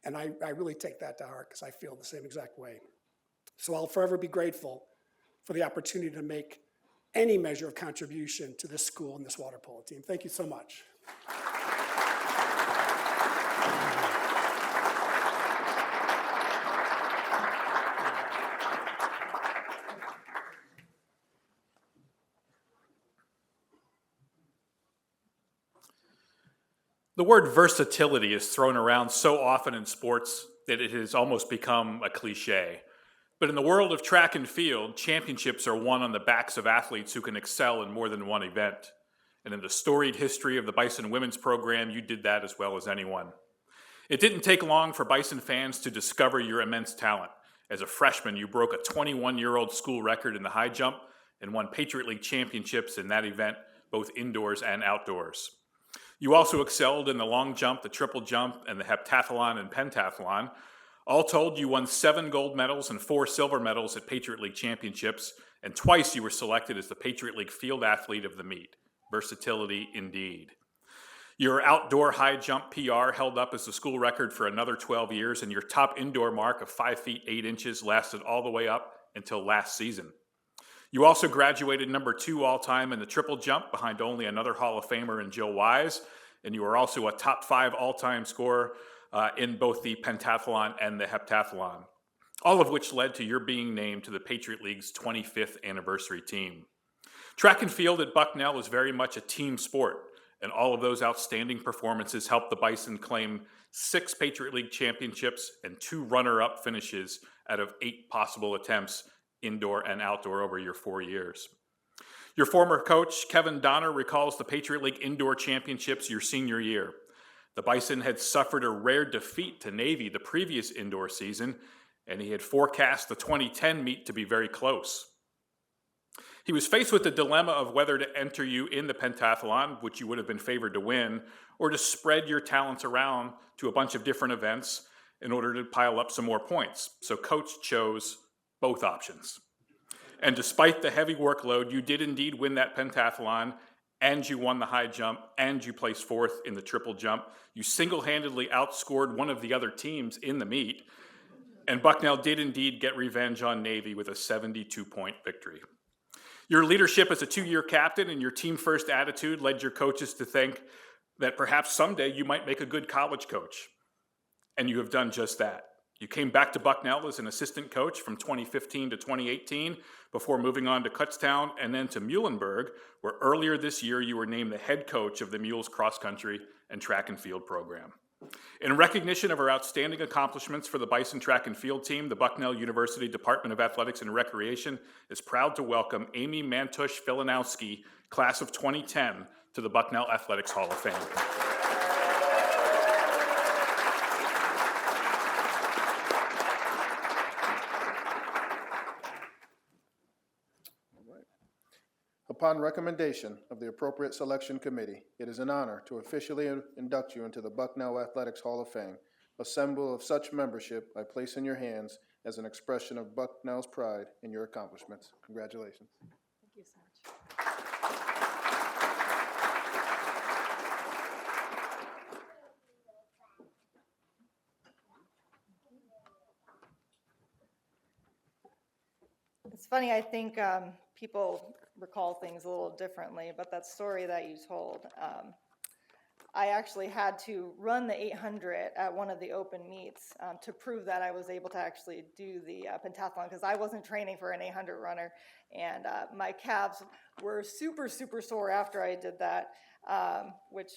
And I really take that to heart, because I feel the same exact way. So I'll forever be grateful for the opportunity to make any measure of contribution to this school and this water polo team. Thank you so much. The word versatility is thrown around so often in sports that it has almost become a cliche. But in the world of track and field, championships are won on the backs of athletes who can excel in more than one event. And in the storied history of the Bison women's program, you did that as well as anyone. It didn't take long for Bison fans to discover your immense talent. As a freshman, you broke a 21-year-old school record in the high jump and won Patriot League championships in that event, both indoors and outdoors. You also excelled in the long jump, the triple jump, and the heptathlon and pentathlon. All told, you won 7 gold medals and 4 silver medals at Patriot League championships, and twice you were selected as the Patriot League field athlete of the meet. Versatility indeed. Your outdoor high jump PR held up as the school record for another 12 years, and your top indoor mark of 5 feet 8 inches lasted all the way up until last season. You also graduated number 2 all-time in the triple jump behind only another Hall of Famer in Jill Wise, and you were also a top 5 all-time scorer in both the pentathlon and the heptathlon, all of which led to your being named to the Patriot League's 25th anniversary team. Track and field at Bucknell is very much a team sport, and all of those outstanding performances helped the Bison claim 6 Patriot League championships and 2 runner-up finishes out of 8 possible attempts indoor and outdoor over your 4 years. Your former coach, Kevin Donner, recalls the Patriot League indoor championships your senior year. The Bison had suffered a rare defeat to Navy the previous indoor season, and he had forecast the 2010 meet to be very close. He was faced with the dilemma of whether to enter you in the pentathlon, which you would have been favored to win, or to spread your talents around to a bunch of different events in order to pile up some more points. So coach chose both options. And despite the heavy workload, you did indeed win that pentathlon, and you won the high jump, and you placed 4th in the triple jump. You single-handedly outscored one of the other teams in the meet, and Bucknell did indeed get revenge on Navy with a 72-point victory. Your leadership as a 2-year captain and your team-first attitude led your coaches to think that perhaps someday you might make a good college coach, and you have done just that. You came back to Bucknell as an assistant coach from 2015 to 2018 before moving on to Kutztown and then to Muhlenberg, where earlier this year you were named the head coach of the Mules cross country and track and field program. In recognition of her outstanding accomplishments for the Bison track and field team, the Bucknell University Department of Athletics and Recreation is proud to welcome Amy Mantush-Filanowski, class of 2010, to the Bucknell Athletics Hall of Fame. Upon recommendation of the appropriate selection committee, it is an honor to officially induct you into the Bucknell Athletics Hall of Fame. A symbol of such membership I place in your hands as an expression of Bucknell's pride in your accomplishments. Congratulations. Thank you so much. funny, I think people recall things a little differently, but that story that you told, I actually had to run the 800 at one of the open meets to prove that I was able to actually do the pentathlon, because I wasn't training for an 800 runner, and my calves were super, super sore after I did that, which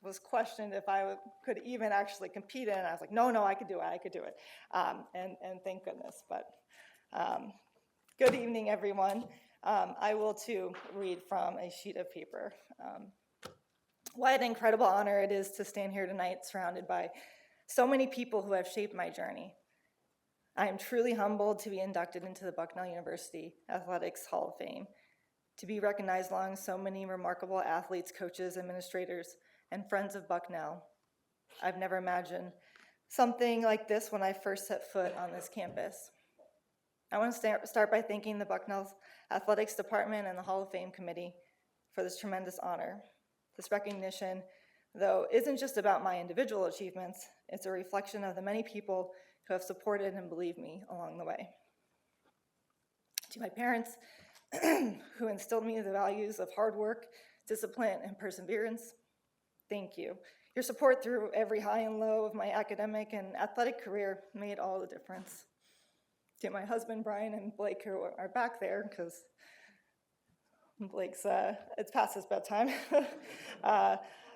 was questioned if I could even actually compete in it. And I was like, no, I could do it, and thank goodness. But good evening, everyone. I will too read from a sheet of paper. What an incredible honor it is to stand here tonight surrounded by so many people who have shaped my journey. I am truly humbled to be inducted into the Bucknell University Athletics Hall of Fame, to be recognized along so many remarkable athletes, coaches, administrators, and friends of Bucknell. I've never imagined something like this when I first set foot on this campus. I want to start by thanking the Bucknell Athletics Department and the Hall of Fame Committee for this tremendous honor. This recognition, though, isn't just about my individual achievements, it's a reflection of the many people who have supported and believed me along the way. To my parents, who instilled me the values of hard work, discipline, and perseverance, thank you. Your support through every high and low of my academic and athletic career made all the difference. To my husband, Brian, and Blake, who are back there, because Blake's, it's past his bedtime,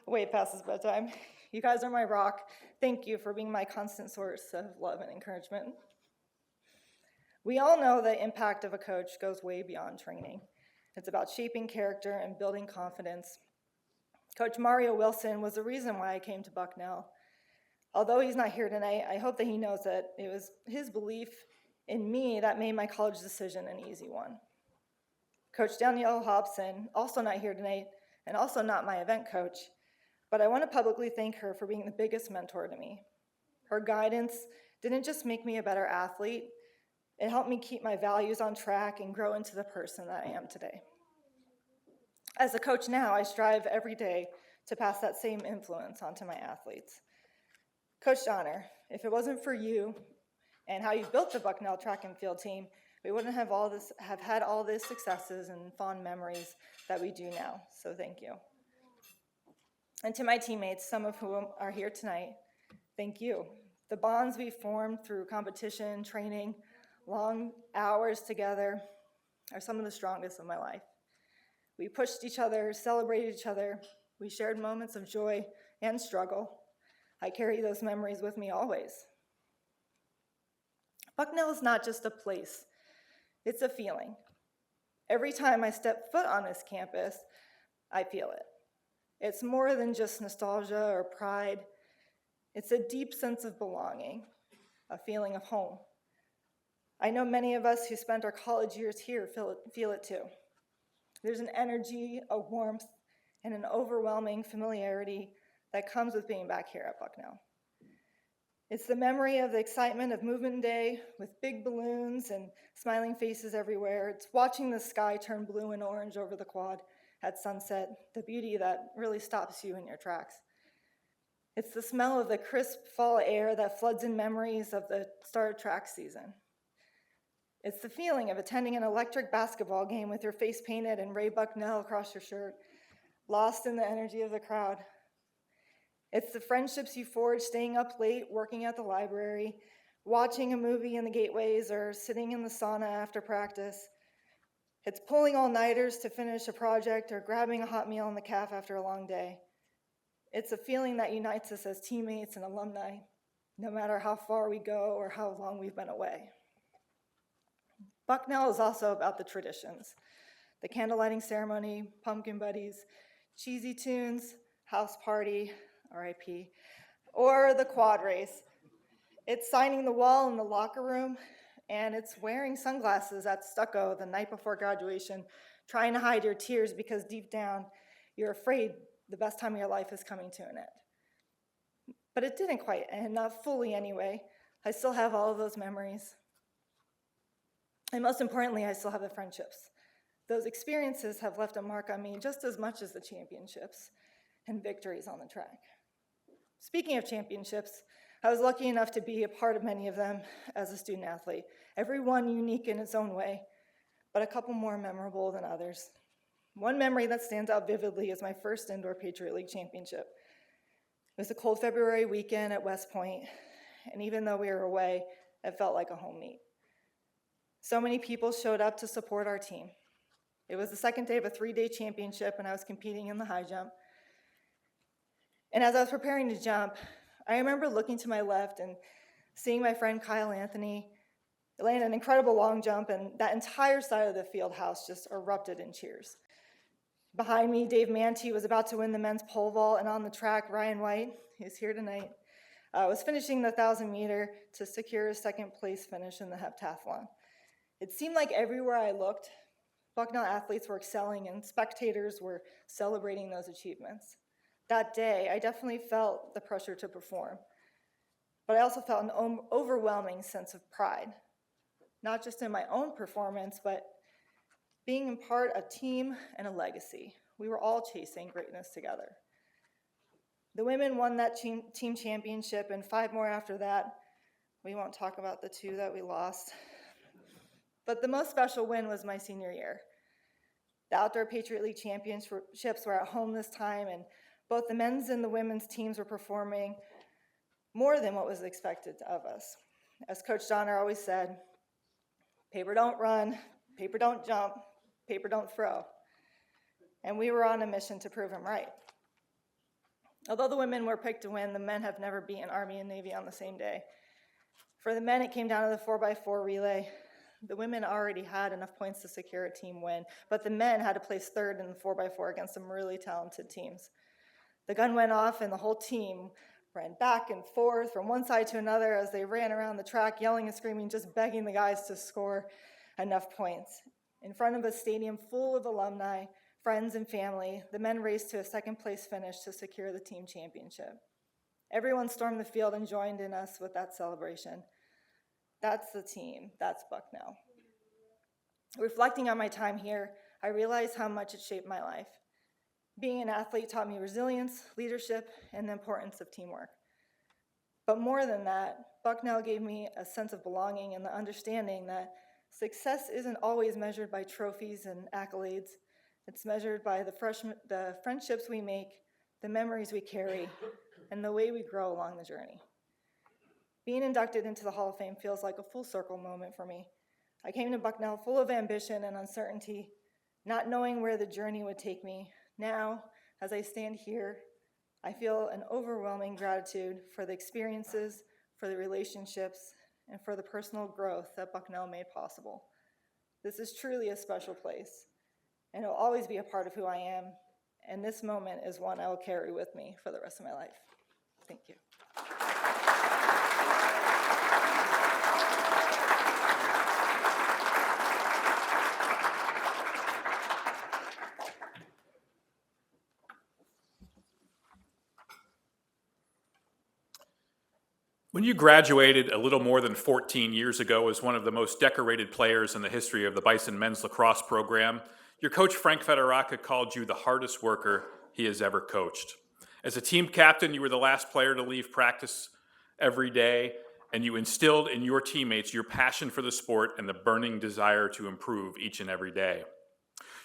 way past his bedtime. You guys are my rock. Thank you for being my constant source of love and encouragement. We all know the impact of a coach goes way beyond training. It's about shaping character and building confidence. Coach Mario Wilson was the reason why I came to Bucknell. Although he's not here tonight, I hope that he knows that it was his belief in me that made my college decision an easy one. Coach Danielle Hobson, also not here tonight, and also not my event coach, but I want to publicly thank her for being the biggest mentor to me. Her guidance didn't just make me a better athlete, it helped me keep my values on track and grow into the person that I am today. As a coach now, I strive every day to pass that same influence onto my athletes. Coach Donner, if it wasn't for you and how you built the Bucknell track and field team, we wouldn't have had all these successes and fond memories that we do now, so thank you. And to my teammates, some of whom are here tonight, thank you. The bonds we formed through competition, training, long hours together are some of the strongest of my life. We pushed each other, celebrated each other, we shared moments of joy and struggle. I carry those memories with me always. Bucknell is not just a place, it's a feeling. Every time I step foot on this campus, I feel it. It's more than just nostalgia or pride. It's a deep sense of belonging, a feeling of home. I know many of us who spent our college years here feel it too. There's an energy, a warmth, and an overwhelming familiarity that comes with being back here at Bucknell. It's the memory of the excitement of movement day with big balloons and smiling faces everywhere. It's watching the sky turn blue and orange over the quad at sunset, the beauty that really stops you in your tracks. It's the smell of the crisp fall air that floods in memories of the start of track season. It's the feeling of attending an electric basketball game with your face painted and Ray Bucknell across your shirt, lost in the energy of the crowd. It's the friendships you forge staying up late, working at the library, watching a movie in the gateways, or sitting in the sauna after practice. It's pulling all-nighters to finish a project or grabbing a hot meal in the caf after a long day. It's a feeling that unites us as teammates and alumni, no matter how far we go or how long we've been away. Bucknell is also about the traditions, the candle lighting ceremony, pumpkin buddies, cheesy tunes, house party, RIP, or the quad race. It's signing the wall in the locker room, and it's wearing sunglasses at Stucco the night before graduation, trying to hide your tears because deep down you're afraid the best time of your life is coming to an end. But it didn't quite, and not fully anyway. I still have all of those memories. And most importantly, I still have the friendships. Those experiences have left a mark on me just as much as the championships and victories on the track. Speaking of championships, I was lucky enough to be a part of many of them as a student athlete, every one unique in its own way. but a couple more memorable than others. One memory that stands out vividly is my first indoor Patriot League championship. It was a cold February weekend at West Point, and even though we were away, it felt like a home meet. So many people showed up to support our team. It was the second day of a 3-day championship, and I was competing in the high jump. And as I was preparing to jump, I remember looking to my left and seeing my friend Kyle Anthony land an incredible long jump, and that entire side of the field house just erupted in cheers. Behind me, Dave Manti was about to win the men's pole vault, and on the track, Ryan White, who's here tonight, was finishing the 1,000-meter to secure a second-place finish in the heptathlon. It seemed like everywhere I looked, Bucknell athletes were excelling and spectators were celebrating those achievements. That day, I definitely felt the pressure to perform, but I also felt an overwhelming sense of pride, not just in my own performance, but being in part a team and a legacy. We were all chasing greatness together. The women won that team championship and 5 more after that. We won't talk about the 2 that we lost. But the most special win was my senior year. The Outdoor Patriot League championships were at home this time, and both the men's and the women's teams were performing more than what was expected of us. As Coach Donner always said, paper don't run, paper don't jump, paper don't throw. And we were on a mission to prove him right. Although the women were picked to win, the men have never beaten Army and Navy on the same day. For the men, it came down to the 4x4 relay. The women already had enough points to secure a team win, but the men had to place third in the 4x4 against some really talented teams. The gun went off, and the whole team ran back and forth from one side to another as they ran around the track, yelling and screaming, just begging the guys to score enough points. In front of a stadium full of alumni, friends, and family, the men raced to a second-place finish to secure the team championship. Everyone stormed the field and joined in us with that celebration. That's the team. That's Bucknell. Reflecting on my time here, I realized how much it shaped my life. Being an athlete taught me resilience, leadership, and the importance of teamwork. But more than that, Bucknell gave me a sense of belonging and the understanding that success isn't always measured by trophies and accolades. It's measured by the friendships we make, the memories we carry, and the way we grow along the journey. Being inducted into the Hall of Fame feels like a full circle moment for me. I came to Bucknell full of ambition and uncertainty, not knowing where the journey would take me. Now, as I stand here, I feel an overwhelming gratitude for the experiences, for the relationships, and for the personal growth that Bucknell made possible. This is truly a special place, and it will always be a part of who I am, and this moment is one I will carry with me for the rest of my life. Thank you. When you graduated a little more than 14 years ago as one of the most decorated players in the history of the Bison men's lacrosse program, your coach Frank Federaca called you the hardest worker he has ever coached. As a team captain, you were the last player to leave practice every day, and you instilled in your teammates your passion for the sport and the burning desire to improve each and every day.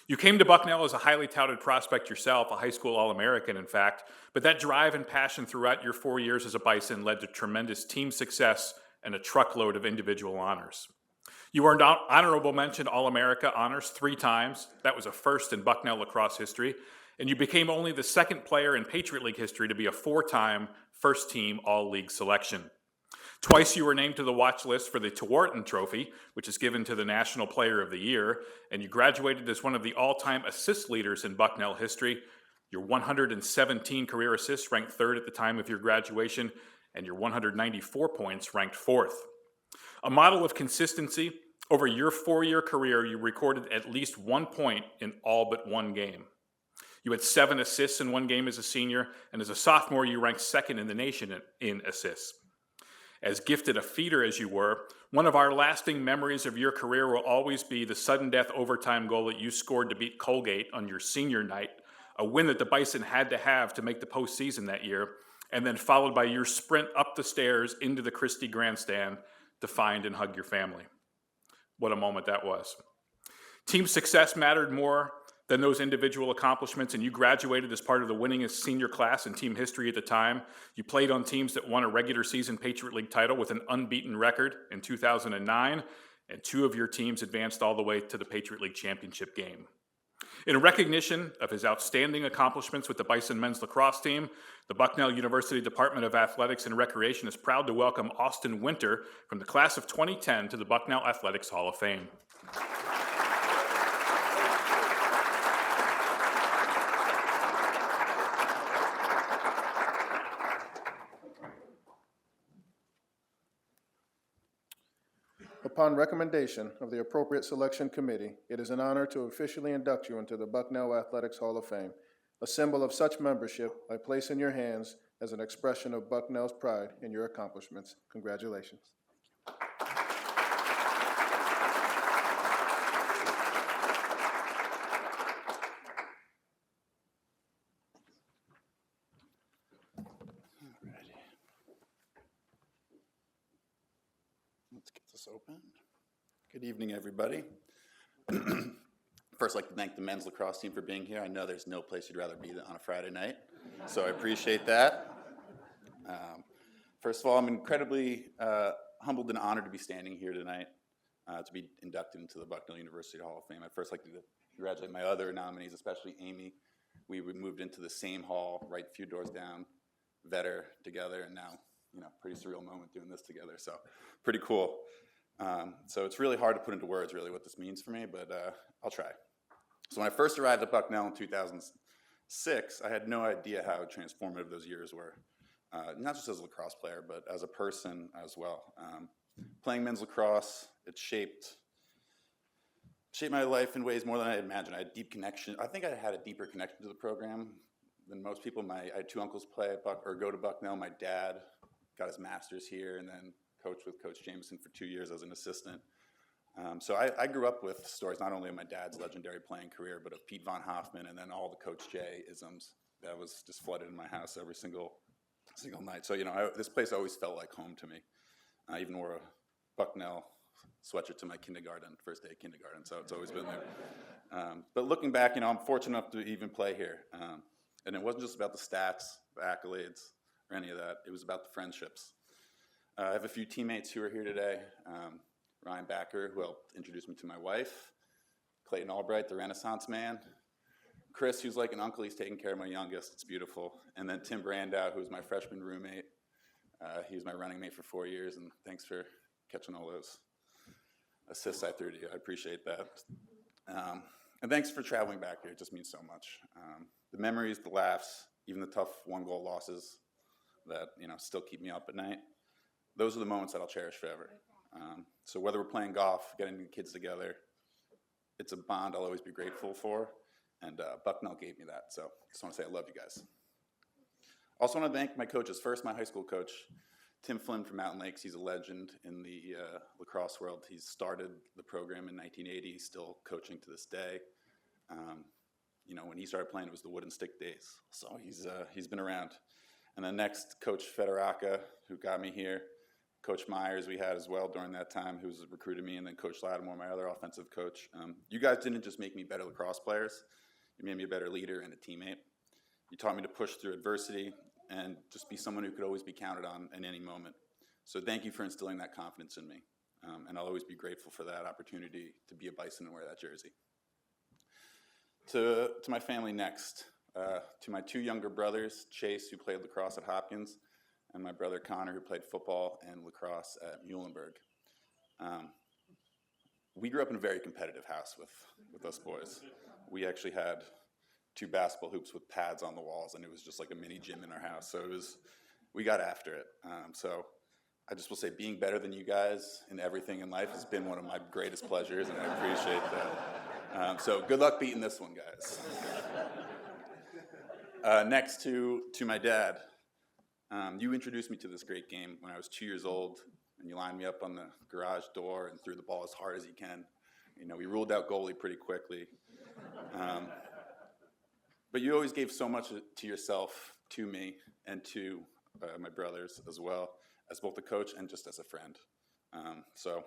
You came to Bucknell as a highly touted prospect yourself, a high school All-American, in fact, but that drive and passion throughout your 4 years as a Bison led to tremendous team success and a truckload of individual honors. You earned honorable mention All-America honors 3 times. That was a first in Bucknell lacrosse history. And you became only the second player in Patriot League history to be a 4-time first-team All-League selection. Twice you were named to the watch list for the Tewarton Trophy, which is given to the National Player of the Year, and you graduated as one of the all-time assist leaders in Bucknell history. Your 117 career assists ranked 3rd at the time of your graduation, and your 194 points ranked 4th. A model of consistency, over your 4-year career, you recorded at least 1 point in all but 1 game. You had 7 assists in 1 game as a senior, and as a sophomore, you ranked 2nd in the nation in assists. As gifted a feeder as you were, one of our lasting memories of your career will always be the sudden death overtime goal that you scored to beat Colgate on your senior night, a win that the Bison had to have to make the postseason that year, and then followed by your sprint up the stairs into the Christie grandstand to find and hug your family. What a moment that was. Team success mattered more than those individual accomplishments, and you graduated as part of the winningest senior class in team history at the time. You played on teams that won a regular season Patriot League title with an unbeaten record in 2009, and 2 of your teams advanced all the way to the Patriot League championship game. In recognition of his outstanding accomplishments with the Bison men's lacrosse team, the Bucknell University Department of Athletics and Recreation is proud to welcome Austin Winter from the class of 2010 to the Bucknell Athletics Hall of Fame. Upon recommendation of the appropriate selection committee, it is an honor to officially induct you into the Bucknell Athletics Hall of Fame. A symbol of such membership I place in your hands as an expression of Bucknell's pride in your accomplishments. Congratulations. Let's get this open. Good evening, everybody. First, I'd like to thank the men's lacrosse team for being here. I know there's no place you'd rather be than on a Friday night, so I appreciate that. First of all, I'm incredibly humbled and honored to be standing here tonight to be inducted into the Bucknell University Hall of Fame. I'd first like to congratulate my other nominees, especially Amy. We moved into the same hall, right a few doors down, Vetter together, and now, pretty surreal moment doing this together, so pretty cool. So it's really hard to put into words really what this means for me, but I'll try. So when I first arrived at Bucknell in 2006, I had no idea how transformative those years were, not just as a lacrosse player, but as a person as well. Playing men's lacrosse, it shaped my life in ways more than I had imagined. I had deep connection. I think I had a deeper connection to the program than most people. I had 2 uncles play at go to Bucknell. My dad got his master's here and then coached with Coach Jameson for 2 years as an assistant. So I grew up with stories not only of my dad's legendary playing career, but of Pete Von Hoffman and then all the Coach J isms that was just flooded in my house every single night. So, this place always felt like home to me. I even wore a Bucknell sweatshirt to my first day of kindergarten, so it's always been there. But looking back, I'm fortunate enough to even play here. And it wasn't just about the stats, the accolades, or any of that. It was about the friendships. I have a few teammates who are here today. Ryan Backer, who helped introduce me to my wife. Clayton Albright, the Renaissance man. Chris, who's like an uncle, he's taking care of my youngest. It's beautiful. And then Tim Brandow, who was my freshman roommate. He was my running mate for 4 years, and thanks for catching all those assists I threw to you. I appreciate that. And thanks for traveling back here. It just means so much. The memories, the laughs, even the tough 1-goal losses that still keep me up at night. Those are the moments that I'll cherish forever. So whether we're playing golf, getting the kids together, it's a bond I'll always be grateful for. And Bucknell gave me that. So I just want to say I love you guys. Also want to thank my coaches. First, my high school coach, Tim Flynn from Mountain Lakes. He's a legend in the lacrosse world. He started the program in 1980. He's still coaching to this day. When he started playing, it was the wood and stick days. So he's been around. And then next, Coach Federaca, who got me here. Coach Myers we had as well during that time, who recruited me, and then Coach Lattimore, my other offensive coach. You guys didn't just make me better lacrosse players. You made me a better leader and a teammate. You taught me to push through adversity and just be someone who could always be counted on in any moment. So thank you for instilling that confidence in me. And I'll always be grateful for that opportunity to be a Bison and wear that jersey. To my family next, to my 2 younger brothers, Chase, who played lacrosse at Hopkins, and my brother Connor, who played football and lacrosse at Muhlenberg. We grew up in a very competitive house with us boys. We actually had 2 basketball hoops with pads on the walls, and it was just like a mini gym in our house. So we got after it. So I just will say being better than you guys in everything in life has been one of my greatest pleasures, and I appreciate that. So good luck beating this one, guys. Next to my dad. You introduced me to this great game when I was 2 years old, and you lined me up on the garage door and threw the ball as hard as you can. We ruled out goalie pretty quickly. But you always gave so much to yourself, to me, and to my brothers as well, as both a coach and just as a friend. So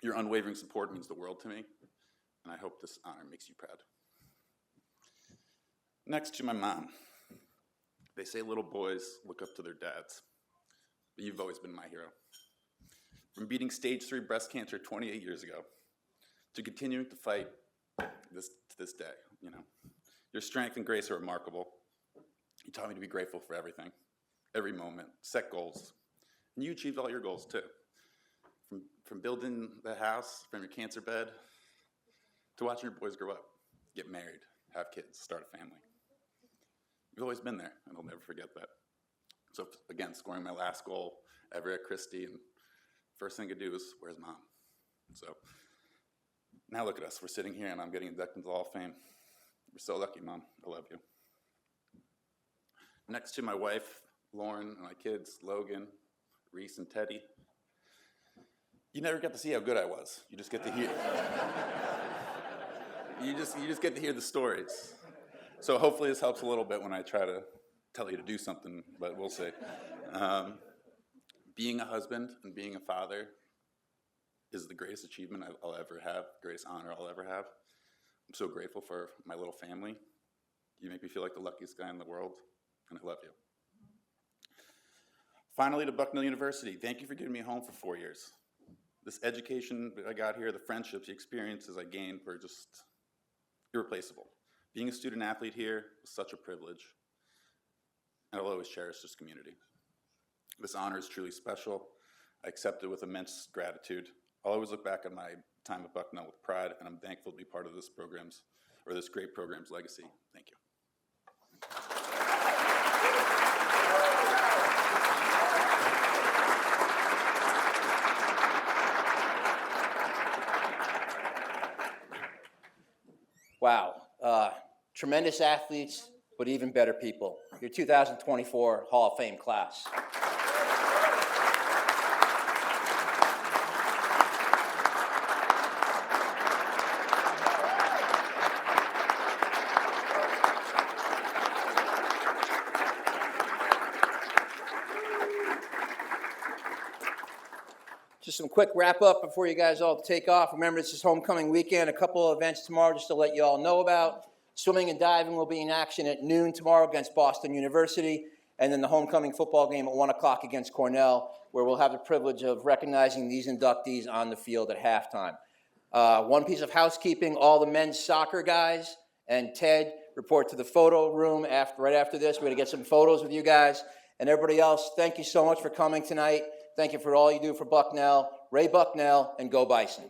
your unwavering support means the world to me. and I hope this honor makes you proud. Next to my mom. They say little boys look up to their dads, but you've always been my hero. From beating stage 3 breast cancer 28 years ago to continuing to fight to this day, you know. Your strength and grace are remarkable. You taught me to be grateful for everything, every moment, set goals. And you achieved all your goals too. From building the house from your cancer bed to watching your boys grow up, get married, have kids, start a family. You've always been there, and I'll never forget that. So again, scoring my last goal ever at Christie, and first thing I do is, where's Mom? So now look at us. We're sitting here, and I'm getting inducted into the Hall of Fame. We're so lucky, Mom. I love you. Next to my wife, Lauren, and my kids, Logan, Reese, and Teddy. You never get to see how good I was. You just get to hear. you just get to hear the stories. So hopefully this helps a little bit when I try to tell you to do something, but we'll see. Being a husband and being a father is the greatest achievement I'll ever have, greatest honor I'll ever have. I'm so grateful for my little family. You make me feel like the luckiest guy in the world, and I love you. Finally, to Bucknell University, thank you for giving me a home for 4 years. This education that I got here, the friendships, the experiences I gained were just irreplaceable. Being a student athlete here was such a privilege, and I'll always cherish this community. This honor is truly special. I accept it with immense gratitude. I'll always look back on my time at Bucknell with pride, and I'm thankful to be part of this great program's legacy. Thank you. Wow. Tremendous athletes, but even better people. Your 2024 Hall of Fame class. Just some quick wrap up before you guys all take off. Remember, this is homecoming weekend. A couple of events tomorrow just to let you all know about. Swimming and diving will be in action at noon tomorrow against Boston University. And then the homecoming football game at 1 o'clock against Cornell, where we'll have the privilege of recognizing these inductees on the field at halftime. One piece of housekeeping, all the men's soccer guys and Ted report to the photo room right after this. We're going to get some photos with you guys. And everybody else, thank you so much for coming tonight. Thank you for all you do for Bucknell. Ray Bucknell, and go Bison.